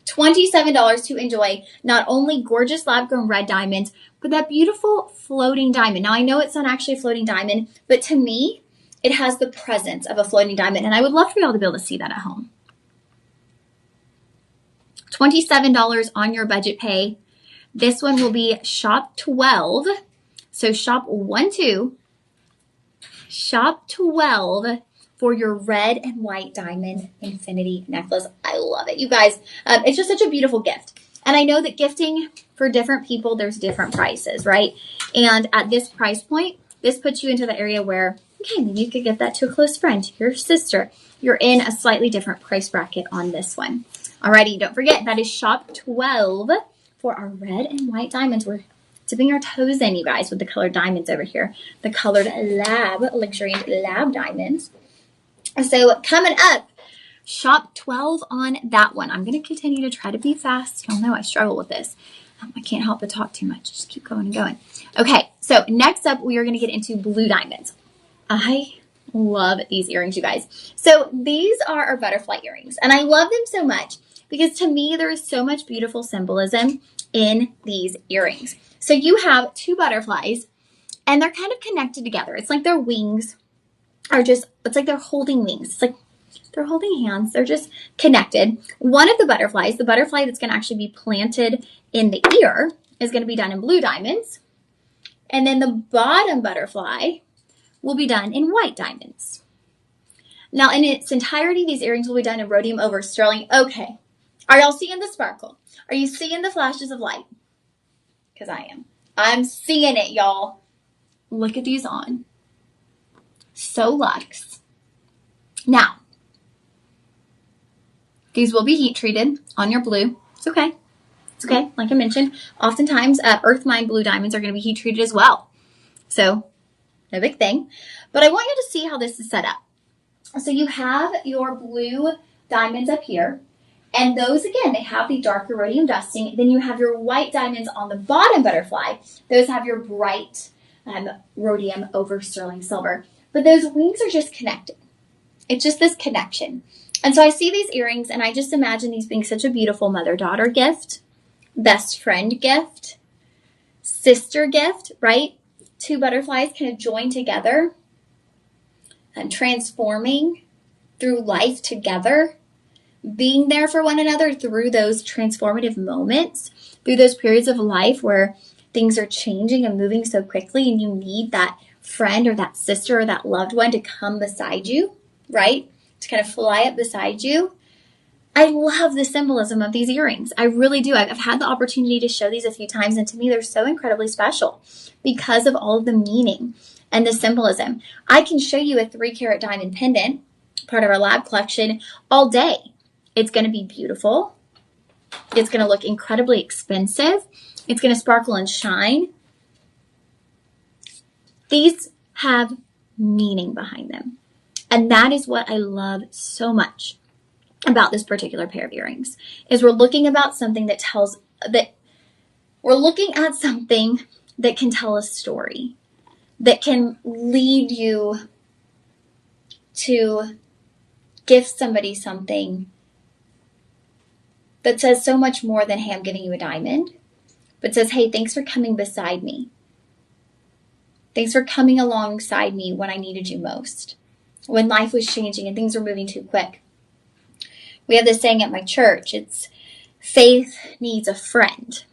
$27 to enjoy not only gorgeous lab-grown red diamonds, but that beautiful floating diamond. Now, I know it's not actually a floating diamond, but to me, it has the presence of a floating diamond, and I would love for y'all to be able to see that at home. $27 on your budget pay. This one will be Shop 12. So Shop 12. Shop 12 for your red and white diamond infinity necklace. I love it, you guys. It's just such a beautiful gift. And I know that gifting for different people, there's different prices, right? And at this price point, this puts you into the area where, okay, maybe you could get that to a close friend, your sister. You're in a slightly different price bracket on this one. Alrighty, don't forget, that is shop 12 for our red and white diamonds. We're dipping our toes in, you guys, with the colored diamonds over here. The colored lab, luxury lab diamonds. So coming up, shop 12 on that one. I'm going to continue to try to be fast. Y'all know I struggle with this. I can't help but talk too much. Just keep going and going. Okay, so next up, we are going to get into blue diamonds. I love these earrings, you guys. So these are our butterfly earrings, and I love them so much because to me, there is so much beautiful symbolism in these earrings. So you have two butterflies, and they're kind of connected together. It's like their wings are just, it's like they're holding wings. It's like they're holding hands. They're just connected. One of the butterflies, the butterfly that's going to actually be planted in the ear, is going to be done in blue diamonds. And then the bottom butterfly will be done in white diamonds. Now, in its entirety, these earrings will be done in rhodium over sterling. Okay. Are y'all seeing the sparkle? Are you seeing the flashes of light? Because I am. I'm seeing it, y'all. Look at these on. So luxe. Now, these will be heat treated on your blue. It's okay. It's okay. Like I mentioned, oftentimes Earth Mine blue diamonds are going to be heat treated as well. So, no big thing. But I want you to see how this is set up. So you have your blue diamonds up here. And those, again, they have the darker rhodium dusting. Then you have your white diamonds on the bottom butterfly. Those have your bright rhodium over sterling silver. But those wings are just connected. It's just this connection. And so I see these earrings, and I just imagine these being such a beautiful mother-daughter gift, best friend gift, sister gift, right? Two butterflies kind of join together and transforming through life together, being there for one another through those transformative moments, through those periods of life where things are changing and moving so quickly, and you need that friend or that sister or that loved one to come beside you, right? To kind of fly up beside you. I love the symbolism of these earrings. I really do. I've had the opportunity to show these a few times, and to me, they're so incredibly special because of all of the meaning and the symbolism. I can show you a 3-carat diamond pendant, part of our lab collection, all day. It's going to be beautiful. It's going to look incredibly expensive. It's going to sparkle and shine. These have meaning behind them. And that is what I love so much about this particular pair of earrings, is we're looking at something that can tell a story, that can lead you to give somebody something that says so much more than, hey, I'm giving you a diamond, but says, hey, thanks for coming beside me. Thanks for coming alongside me when I needed you most, when life was changing and things were moving too quick. We have this saying at my church, it's faith needs a friend.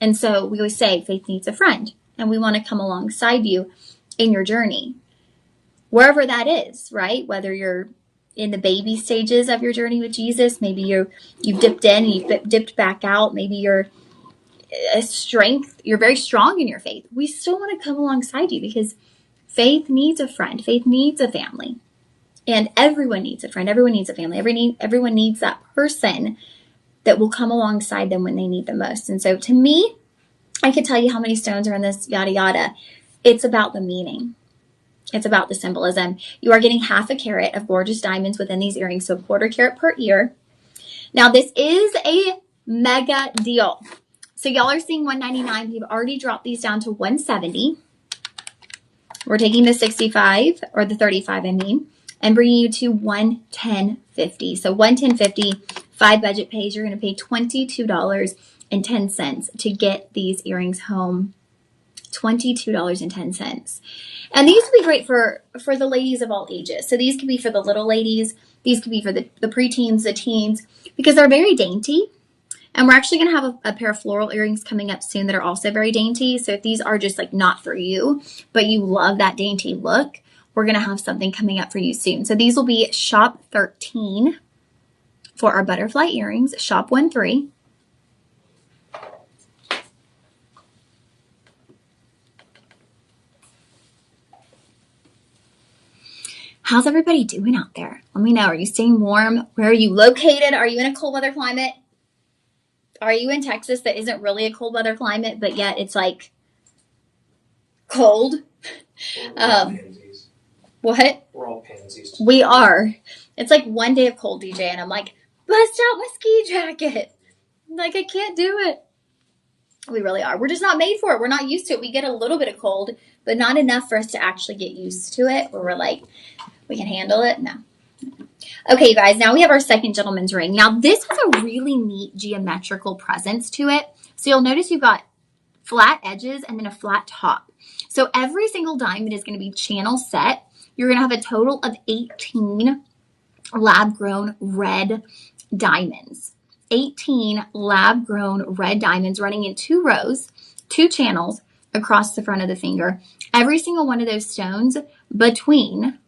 And so we always say faith needs a friend, and we want to come alongside you in your journey, wherever that is, right? Whether you're in the baby stages of your journey with Jesus, maybe you've dipped in and you've dipped back out, maybe you're very strong in your faith. We still want to come alongside you because faith needs a friend. Faith needs a family. And everyone needs a friend. Everyone needs a family. Everyone needs that person that will come alongside them when they need the most. And so to me, I could tell you how many stones are in this, yada, yada. It's about the meaning. It's about the symbolism. You are getting 1/2 carat of gorgeous diamonds within these earrings, so 1/4 carat per ear. Now, this is a mega deal. So y'all are seeing $199. We've already dropped these down to $170. We're taking the 65, or the 35, I mean, and bringing you to $110.50. So $110.50, 5 budget pays. You're going to pay $22.10 to get these earrings home. $22.10. And these would be great for the ladies of all ages. So these could be for the little ladies. These could be for the preteens, the teens, because they're very dainty. And we're actually going to have a pair of floral earrings coming up soon that are also very dainty. So if these are just like not for you, but you love that dainty look, we're going to have something coming up for you soon. So these will be shop 13 for our butterfly earrings, shop 13. How's everybody doing out there? Let me know. Are you staying warm? Where are you located? Are you in a cold weather climate? Are you in Texas that isn't really a cold weather climate, but yet it's like cold? We're all pansies. What? We're all pansies. We are. It's like one day of cold, DJ, and I'm like, bust out my ski jacket. Like, I can't do it. We really are. We're just not made for it. We're not used to it. We get a little bit of cold, but not enough for us to actually get used to it, where we're like, we can handle it. No. Okay, you guys, now we have our second gentleman's ring. Now, this has a really neat geometrical presence to it. So you'll notice you've got flat edges and then a flat top. So every single diamond is going to be channel set. You're going to have a total of 18 lab-grown red diamonds. 18 lab-grown red diamonds running in 2 rows, 2 channels across the front of the finger. Every single one of those stones between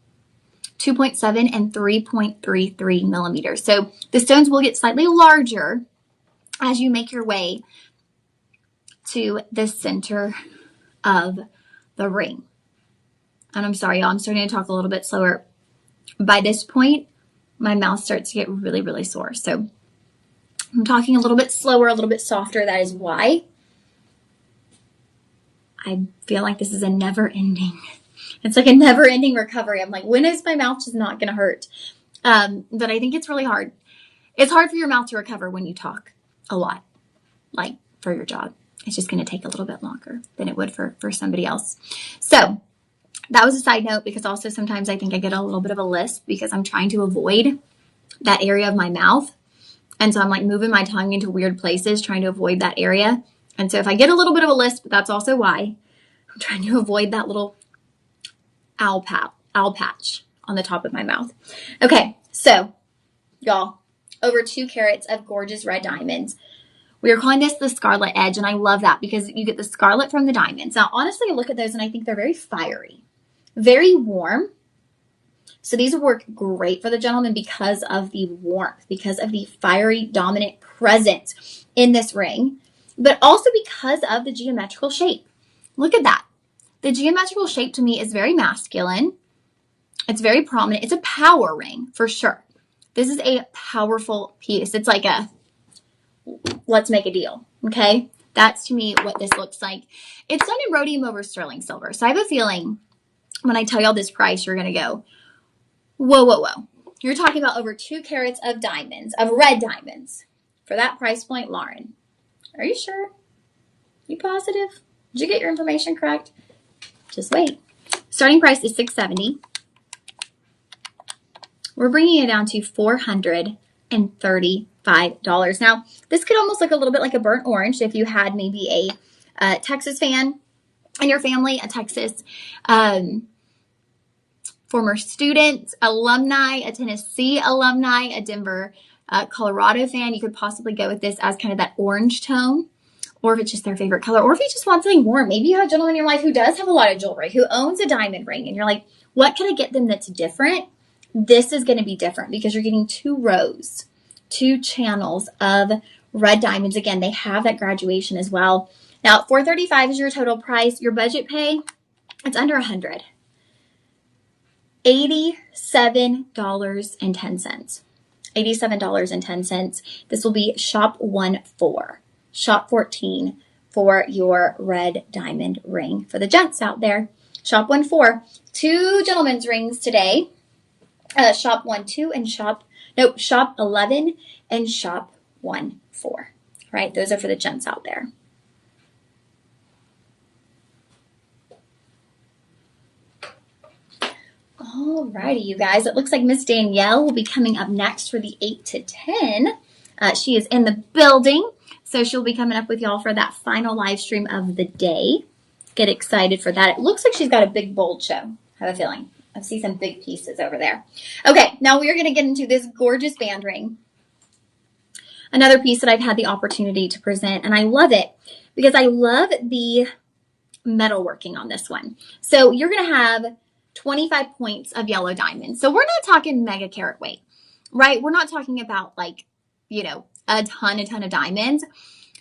2.7 and 3.33 millimeters. So the stones will get slightly larger as you make your way to the center of the ring. And I'm sorry, y'all, I'm starting to talk a little bit slower. By this point, my mouth starts to get really, really sore. So I'm talking a little bit slower, a little bit softer. That is why. I feel like this is a never-ending. It's like a never-ending recovery. I'm like, when is my mouth just not going to hurt? But I think it's really hard. It's hard for your mouth to recover when you talk a lot, like for your job. It's just going to take a little bit longer than it would for somebody else. So that was a side note, because also sometimes I think I get a little bit of a lisp because I'm trying to avoid that area of my mouth. And so I'm like moving my tongue into weird places, trying to avoid that area. And so if I get a little bit of a lisp, that's also why. I'm trying to avoid that little owl patch on the top of my mouth. Okay, so y'all, over 2 carats of gorgeous red diamonds. We are calling this the Scarlet Edge, and I love that because you get the scarlet from the diamonds. Now, honestly, I look at those and I think they're very fiery, very warm. So these would work great for the gentleman because of the warmth, because of the fiery, dominant presence in this ring, but also because of the geometrical shape. Look at that. The geometrical shape to me is very masculine. It's very prominent. It's a power ring for sure. This is a powerful piece. It's like a, let's make a deal, okay? That's to me what this looks like. It's done in rhodium over sterling silver. So I have a feeling when I tell y'all this price, you're going to go, whoa, whoa, whoa. You're talking about over 2 carats of diamonds, of red diamonds. For that price point, Lauren, are you sure? You positive? Did you get your information correct? Just wait. Starting price is $670. We're bringing it down to $435. Now, this could almost look a little bit like a burnt orange if you had maybe a Texas fan in your family, a Texas former student, alumni, a Tennessee alumni, a Denver, Colorado fan. You could possibly go with this as kind of that orange tone, or if it's just their favorite color, or if you just want something warm. Maybe you have a gentleman in your life who does have a lot of jewelry, who owns a diamond ring, and you're like, what can I get them that's different? This is going to be different because you're getting 2 rows, 2 channels of red diamonds. Again, they have that graduation as well. Now, $435 is your total price. Your budget pay, it's under $100. $87.10. $87.10. This will be shop 14. Shop 14 for your red diamond ring for the gents out there. Shop 14. 2 gentlemen's rings today. Shop 12 and shop 11 and shop 14. Right? Those are for the gents out there. Alrighty, you guys. It looks like Miss Danielle will be coming up next for the 8 to 10. She is in the building, so she'll be coming up with y'all for that final live stream of the day. Get excited for that. It looks like she's got a big, bold show. I have a feeling. I see some big pieces over there. Okay, now we are going to get into this gorgeous band ring. Another piece that I've had the opportunity to present, and I love it because I love the metalworking on this one. So you're going to have 25 points of yellow diamonds. So we're not talking mega carat weight, right? We're not talking about like, you know, a ton of diamonds,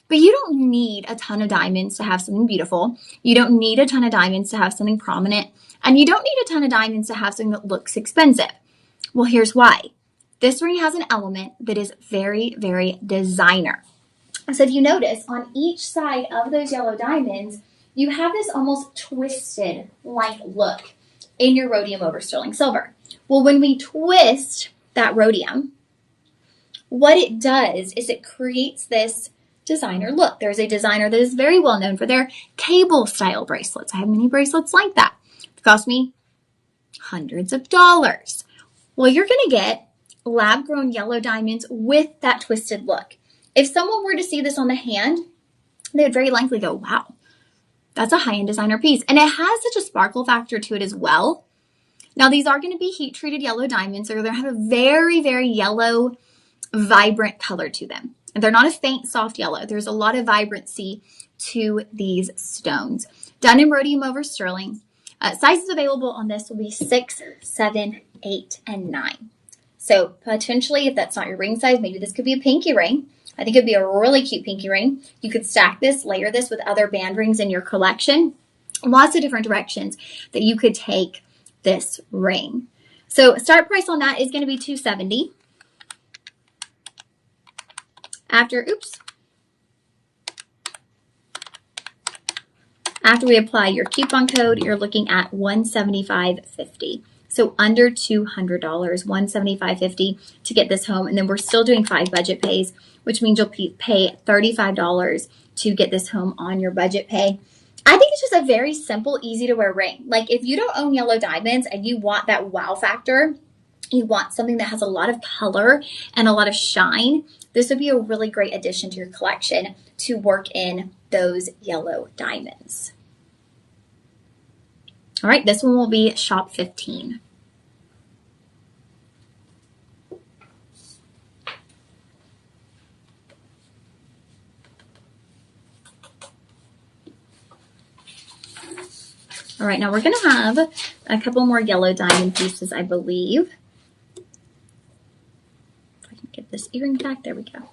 but you don't need a ton of diamonds to have something beautiful. You don't need a ton of diamonds to have something prominent, and you don't need a ton of diamonds to have something that looks expensive. Well, here's why. This ring has an element that is very, very designer. So if you notice on each side of those yellow diamonds, you have this almost twisted like look in your rhodium over sterling silver. Well, when we twist that rhodium, what it does is it creates this designer look. There's a designer that is very well known for their cable style bracelets. I have many bracelets like that. It cost me hundreds of dollars. Well, you're going to get lab grown yellow diamonds with that twisted look. If someone were to see this on the hand, they would very likely go, wow, that's a high-end designer piece. And it has such a sparkle factor to it as well. Now, these are going to be heat-treated yellow diamonds. So they're going to have a very, very yellow, vibrant color to them. And they're not a faint, soft yellow. There's a lot of vibrancy to these stones. Done in rhodium over sterling. Sizes available on this will be 6, 7, 8, and 9. So potentially, if that's not your ring size, maybe this could be a pinky ring. I think it'd be a really cute pinky ring. You could stack this, layer this with other band rings in your collection. Lots of different directions that you could take this ring. So start price on that is going to be $270. After we apply your coupon code, you're looking at $175.50. So under $200, $175.50 to get this home. And then we're still doing 5 budget pays, which means you'll pay $35 to get this home on your budget pay. I think it's just a very simple, easy to wear ring. Like if you don't own yellow diamonds and you want that wow factor, you want something that has a lot of color and a lot of shine, this would be a really great addition to your collection to work in those yellow diamonds. All right, this one will be shop 15. All right, now we're going to have a couple more yellow diamond pieces, I believe. If I can get this earring back, there we go.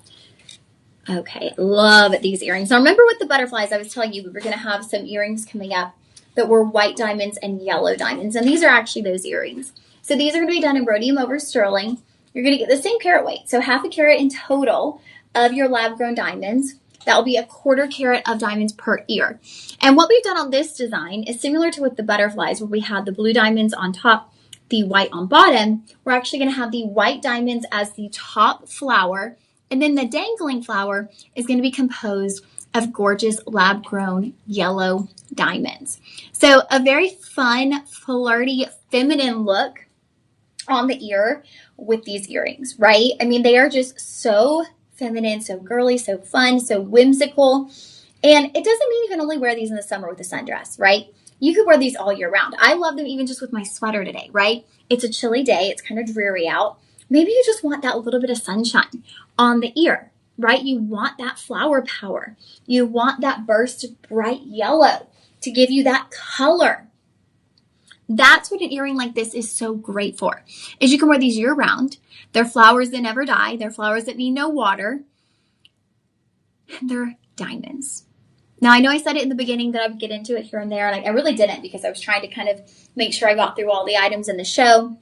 Okay, love these earrings. Now remember with the butterflies, I was telling you we were going to have some earrings coming up that were white diamonds and yellow diamonds, and these are actually those earrings. So these are going to be done in rhodium over sterling. You're going to get the same carat weight, so ½ carat in total of your lab-grown diamonds. That will be ¼ carat of diamonds per ear. And what we've done on this design is similar to with the butterflies where we had the blue diamonds on top, the white on bottom. We're actually going to have the white diamonds as the top flower, and then the dangling flower is going to be composed of gorgeous lab-grown yellow diamonds. So a very fun, flirty, feminine look on the ear with these earrings, right? I mean, they are just so feminine, so girly, so fun, so whimsical. And it doesn't mean you can only wear these in the summer with a sundress, right? You could wear these all year round. I love them even just with my sweater today, right? It's a chilly day. It's kind of dreary out. Maybe you just want that little bit of sunshine on the ear, right? You want that flower power. You want that burst of bright yellow to give you that color. That's what an earring like this is so great for, is you can wear these year round. They're flowers that never die. They're flowers that need no water. And they're diamonds. Now, I know I said it in the beginning that I would get into it here and there, and I really didn't because I was trying to kind of make sure I got through all the items in the show.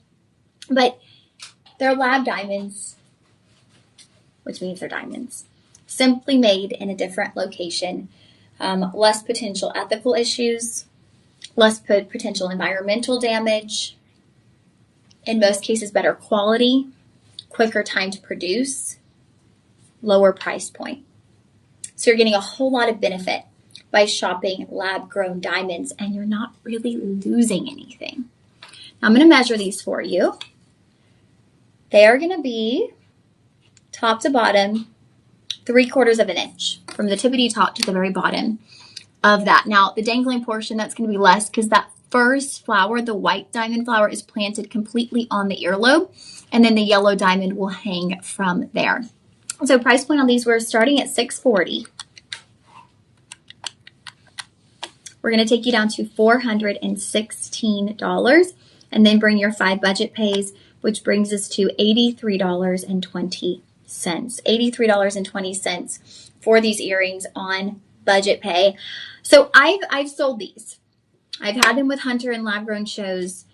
But they're lab diamonds, which means they're diamonds. Simply made in a different location. Less potential ethical issues, less potential environmental damage. In most cases, better quality, quicker time to produce, lower price point. So you're getting a whole lot of benefit by shopping lab-grown diamonds, and you're not really losing anything. Now I'm going to measure these for you. They are going to be top to bottom, 3/4 of an inch from the tippity top to the very bottom of that. Now the dangling portion, that's going to be less because that first flower, the white diamond flower, is planted completely on the earlobe, and then the yellow diamond will hang from there. So price point on these, we're starting at $640. We're going to take you down to $416. and then bring your 5 budget pays, which brings us to $83.20. $83.20 for these earrings on budget pay. So I've sold these. I've had them with Hunter and lab grown shows.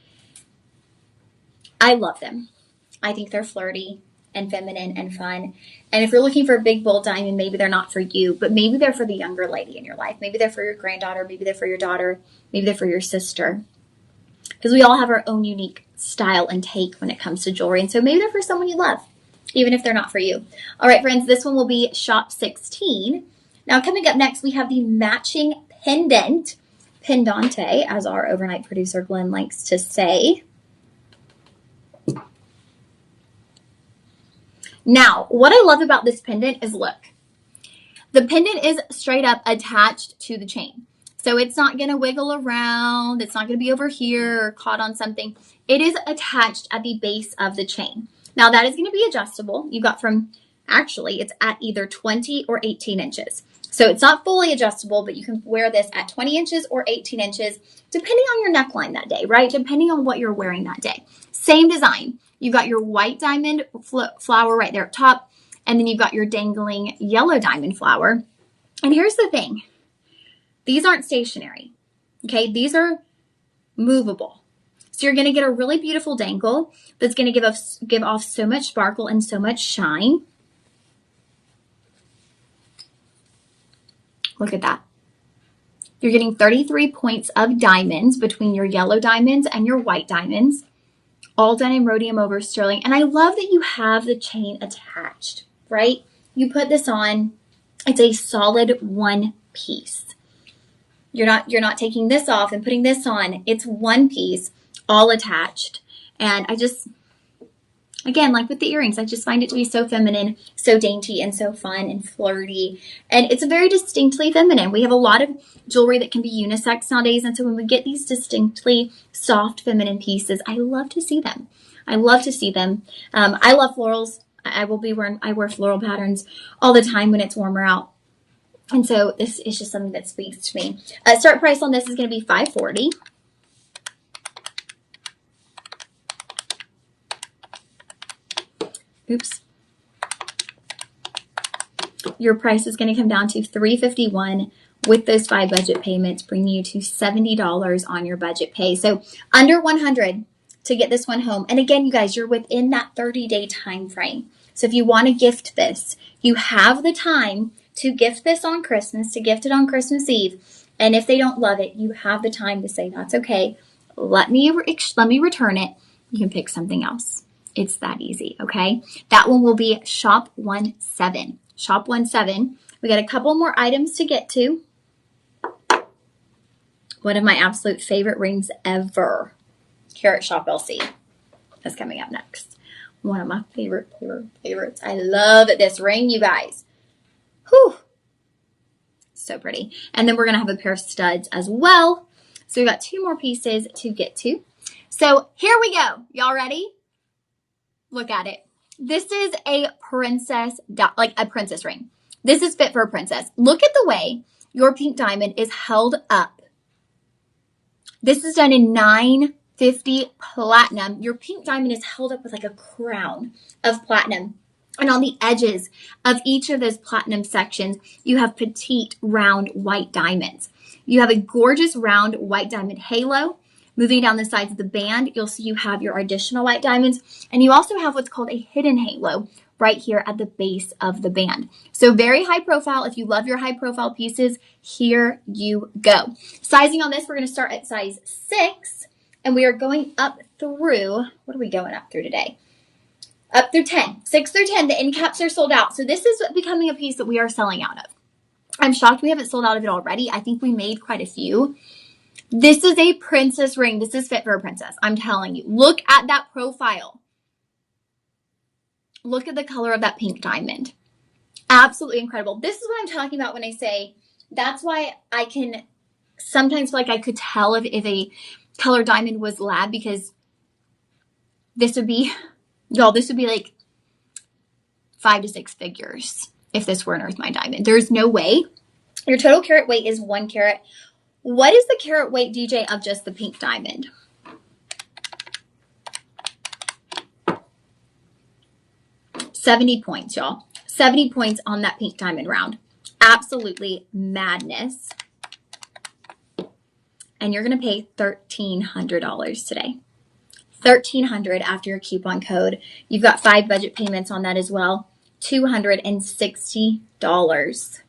I love them. I think they're flirty and feminine and fun. And if you're looking for a big bold diamond, maybe they're not for you, but maybe they're for the younger lady in your life. Maybe they're for your granddaughter. Maybe they're for your daughter. Maybe they're for your sister. Because we all have our own unique style and take when it comes to jewelry. And so maybe they're for someone you love, even if they're not for you. All right, friends, this one will be shop 16. Now, coming up next, we have the matching pendante, as our overnight producer Glenn likes to say. Now, what I love about this pendant is, look, the pendant is straight up attached to the chain. So it's not going to wiggle around. It's not going to be over here or caught on something. It is attached at the base of the chain. Now, that is going to be adjustable. You got actually, it's at either 20 or 18 inches. So it's not fully adjustable, but you can wear this at 20 inches or 18 inches, depending on your neckline that day, right? Depending on what you're wearing that day. Same design. You've got your white diamond flower right there at top, and then you've got your dangling yellow diamond flower. And here's the thing. These aren't stationary, okay? These are movable. So you're going to get a really beautiful dangle that's going to give off so much sparkle and so much shine. Look at that. You're getting 33 points of diamonds between your yellow diamonds and your white diamonds, all done in rhodium over sterling. And I love that you have the chain attached, right? You put this on, it's a solid one piece. You're not taking this off and putting this on. It's one piece, all attached. And I just, again, like with the earrings, I just find it to be so feminine, so dainty, and so fun and flirty. And it's very distinctly feminine. We have a lot of jewelry that can be unisex nowadays. And so when we get these distinctly soft, feminine pieces, I love to see them. I love to see them. I love florals. I wear floral patterns all the time when it's warmer out. And so this is just something that speaks to me. Start price on this is going to be $540. Oops. Your price is going to come down to $351 with those 5 budget payments, bringing you to $70 on your budget pay. So under $100 to get this one home. And again, you guys, you're within that 30-day time frame. So if you want to gift this, you have the time to gift this on Christmas, to gift it on Christmas Eve. And if they don't love it, you have the time to say, that's okay. Let me return it. You can pick something else. It's that easy, okay? That one will be shop 17. Shop 17. We got a couple more items to get to. One of my absolute favorite rings ever. Carat Shop LC. That's coming up next. One of my favorites. I love this ring, you guys. Whew. So pretty. And then we're going to have a pair of studs as well. So we've got 2 more pieces to get to. So here we go. Y'all ready? Look at it. This is a princess ring. This is fit for a princess. Look at the way your pink diamond is held up. This is done in 950 platinum. Your pink diamond is held up with like a crown of platinum. And on the edges of each of those platinum sections, you have petite round white diamonds. You have a gorgeous round white diamond halo. Moving down the sides of the band, you'll see you have your additional white diamonds. And you also have what's called a hidden halo right here at the base of the band. So very high profile. If you love your high profile pieces, here you go. Sizing on this, we're going to start at size 6. And we are going up through, what are we going up through today? Up through 10. 6 through 10, the end caps are sold out. So this is becoming a piece that we are selling out of. I'm shocked we haven't sold out of it already. I think we made quite a few. This is a princess ring. This is fit for a princess. I'm telling you. Look at that profile. Look at the color of that pink diamond. Absolutely incredible. This is what I'm talking about when I say that's why I can sometimes feel like I could tell if a color diamond was lab, because this would be, y'all, this would be like 5 to 6 figures if this were an Earth Mine diamond. There's no way. Your total carat weight is 1 carat. What is the carat weight, DJ, of just the pink diamond? 70 points, y'all. 70 points on that pink diamond round. Absolutely madness. And you're going to pay $1,300 today. $1,300 after your coupon code. You've got 5 budget payments on that as well. $260.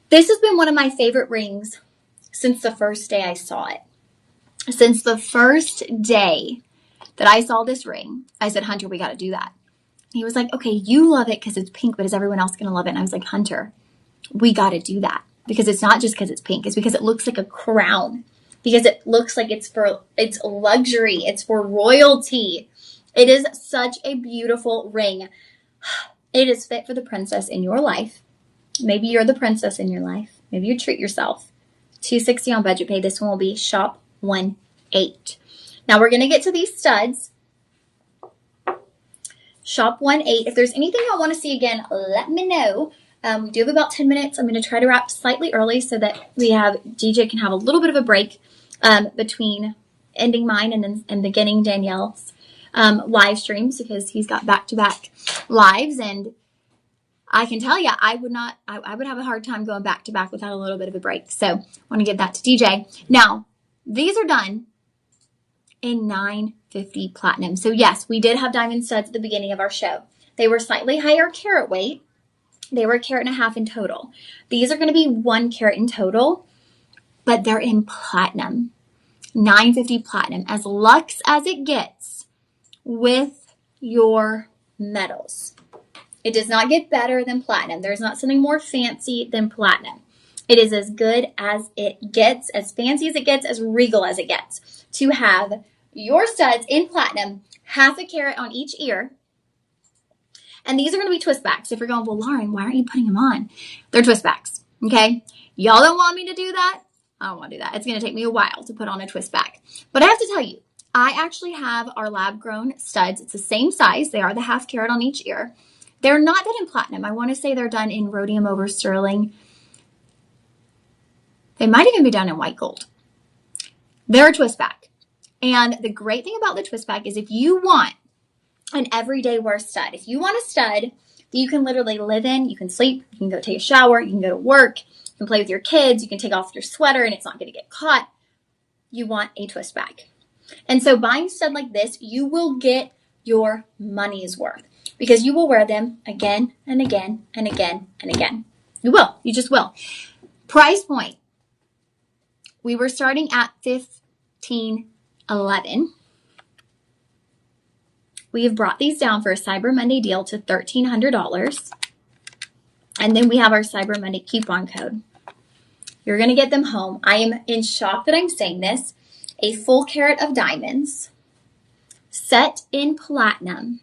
This has been one of my favorite rings since the first day I saw it. Since the first day that I saw this ring, I said, Hunter, we got to do that. He was like, okay, you love it because it's pink, but is everyone else going to love it? And I was like, Hunter, we got to do that because it's not just because it's pink. It's because it looks like a crown, because it looks like it's luxury. It's for royalty. It is such a beautiful ring. It is fit for the princess in your life. Maybe you're the princess in your life. Maybe you treat yourself. $260 on budget pay. This one will be shop 18. Now we're going to get to these studs. Shop 18. If there's anything I want to see again, let me know. We do have about 10 minutes. I'm going to try to wrap slightly early so that DJ can have a little bit of a break between ending mine and beginning Danielle's live streams, because he's got back-to-back lives, and I can tell you, I would have a hard time going back to back without a little bit of a break. So I want to give that to DJ. Now, these are done in $950 platinum. So yes, we did have diamond studs at the beginning of our show. They were slightly higher carat weight. They were 1.5 carats in total. These are going to be 1 carat in total, but they're in platinum. $950 platinum, as luxe as it gets with your metals. It does not get better than platinum. There's not something more fancy than platinum. It is as good as it gets, as fancy as it gets, as regal as it gets. To have your studs in platinum, 0.5 carat on each ear. And these are going to be twist backs. If you're going, well, Lauren, why aren't you putting them on? They're twist backs, okay? Y'all don't want me to do that? I don't want to do that. It's going to take me a while to put on a twist back. But I have to tell you, I actually have our lab-grown studs. It's the same size. They are the 0.5 carat on each ear. They're not done in platinum. I want to say they're done in rhodium over sterling. They might even be done in white gold. They're a twist back. And the great thing about the twist back is if you want an everyday wear stud, if you want a stud that you can literally live in, you can sleep, you can go take a shower, you can go to work, you can play with your kids, you can take off your sweater and it's not going to get caught, you want a twist back. And so buying a stud like this, you will get your money's worth, because you will wear them again and again and again and again. You will. You just will. Price point. We were starting at $1,511. We have brought these down for a Cyber Monday deal to $1,300. And then we have our Cyber Monday coupon code. You're going to get them home. I am in shock that I'm saying this. A full carat of diamonds set in platinum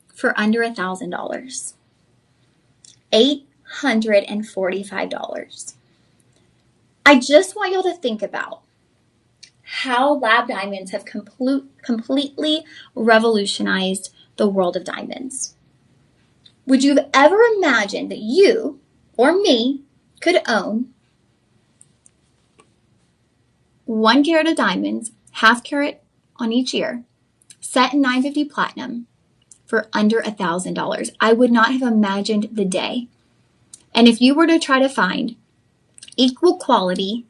for under $1,000. $845. I just want y'all to think about how lab diamonds have completely revolutionized the world of diamonds. Would you have ever imagined that you or me could own 1 carat of diamonds, 0.5 carat on each ear, set in $950 platinum for under $1,000? I would not have imagined the day. And if you were to try to find equal quality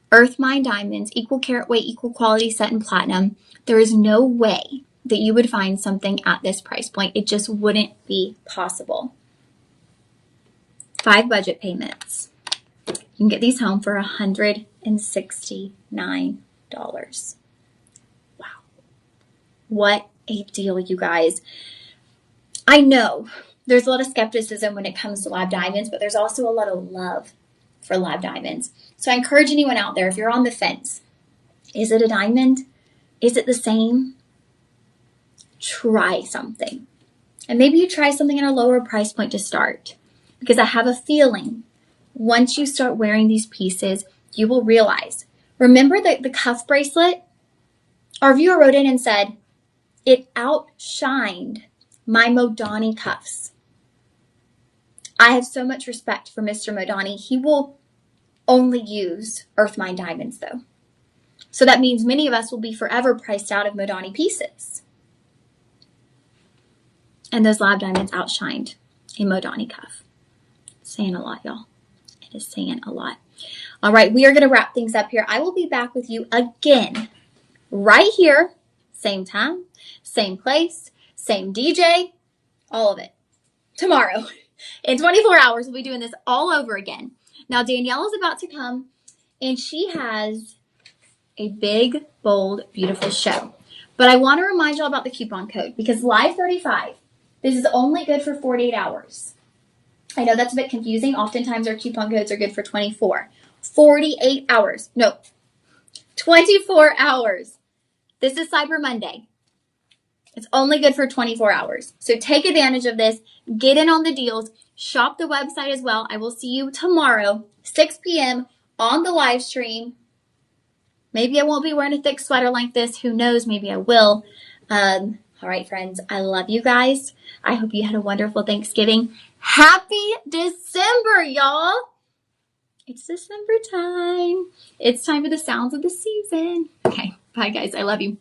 Earth Mine diamonds, equal carat weight, equal quality set in platinum, there is no way that you would find something at this price point. It just wouldn't be possible. 5 budget payments. You can get these home for $169. Wow. What a deal, you guys. I know there's a lot of skepticism when it comes to lab diamonds, but there's also a lot of love for lab diamonds. So I encourage anyone out there, if you're on the fence, is it a diamond? Is it the same? Try something. And maybe you try something at a lower price point to start, because I have a feeling once you start wearing these pieces, you will realize. Remember the cuff bracelet? Our viewer wrote in and said, it outshined my Modani cuffs. I have so much respect for Mr. Modani. He will only use Earth Mine diamonds, though. So that means many of us will be forever priced out of Modani pieces. And those lab diamonds outshined a Modani cuff. Saying a lot, y'all. It is saying a lot. All right, we are going to wrap things up here. I will be back with you again right here. Same time, same place, same DJ, all of it. Tomorrow. In 24 hours, we'll be doing this all over again. Now, Danielle is about to come, and she has a big, bold, beautiful show. But I want to remind y'all about the coupon code because Live 35, this is only good for 48 hours. I know that's a bit confusing. Oftentimes, our coupon codes are good for 24. 48 hours. No, 24 hours. This is Cyber Monday. It's only good for 24 hours. So take advantage of this. Get in on the deals. Shop the website as well. I will see you tomorrow, 6 p.m. on the live stream. Maybe I won't be wearing a thick sweater like this. Who knows? Maybe I will. All right, friends. I love you guys. I hope you had a wonderful Thanksgiving. Happy December, y'all. It's December time. It's time for the sounds of the season. Okay. Bye, guys. I love you.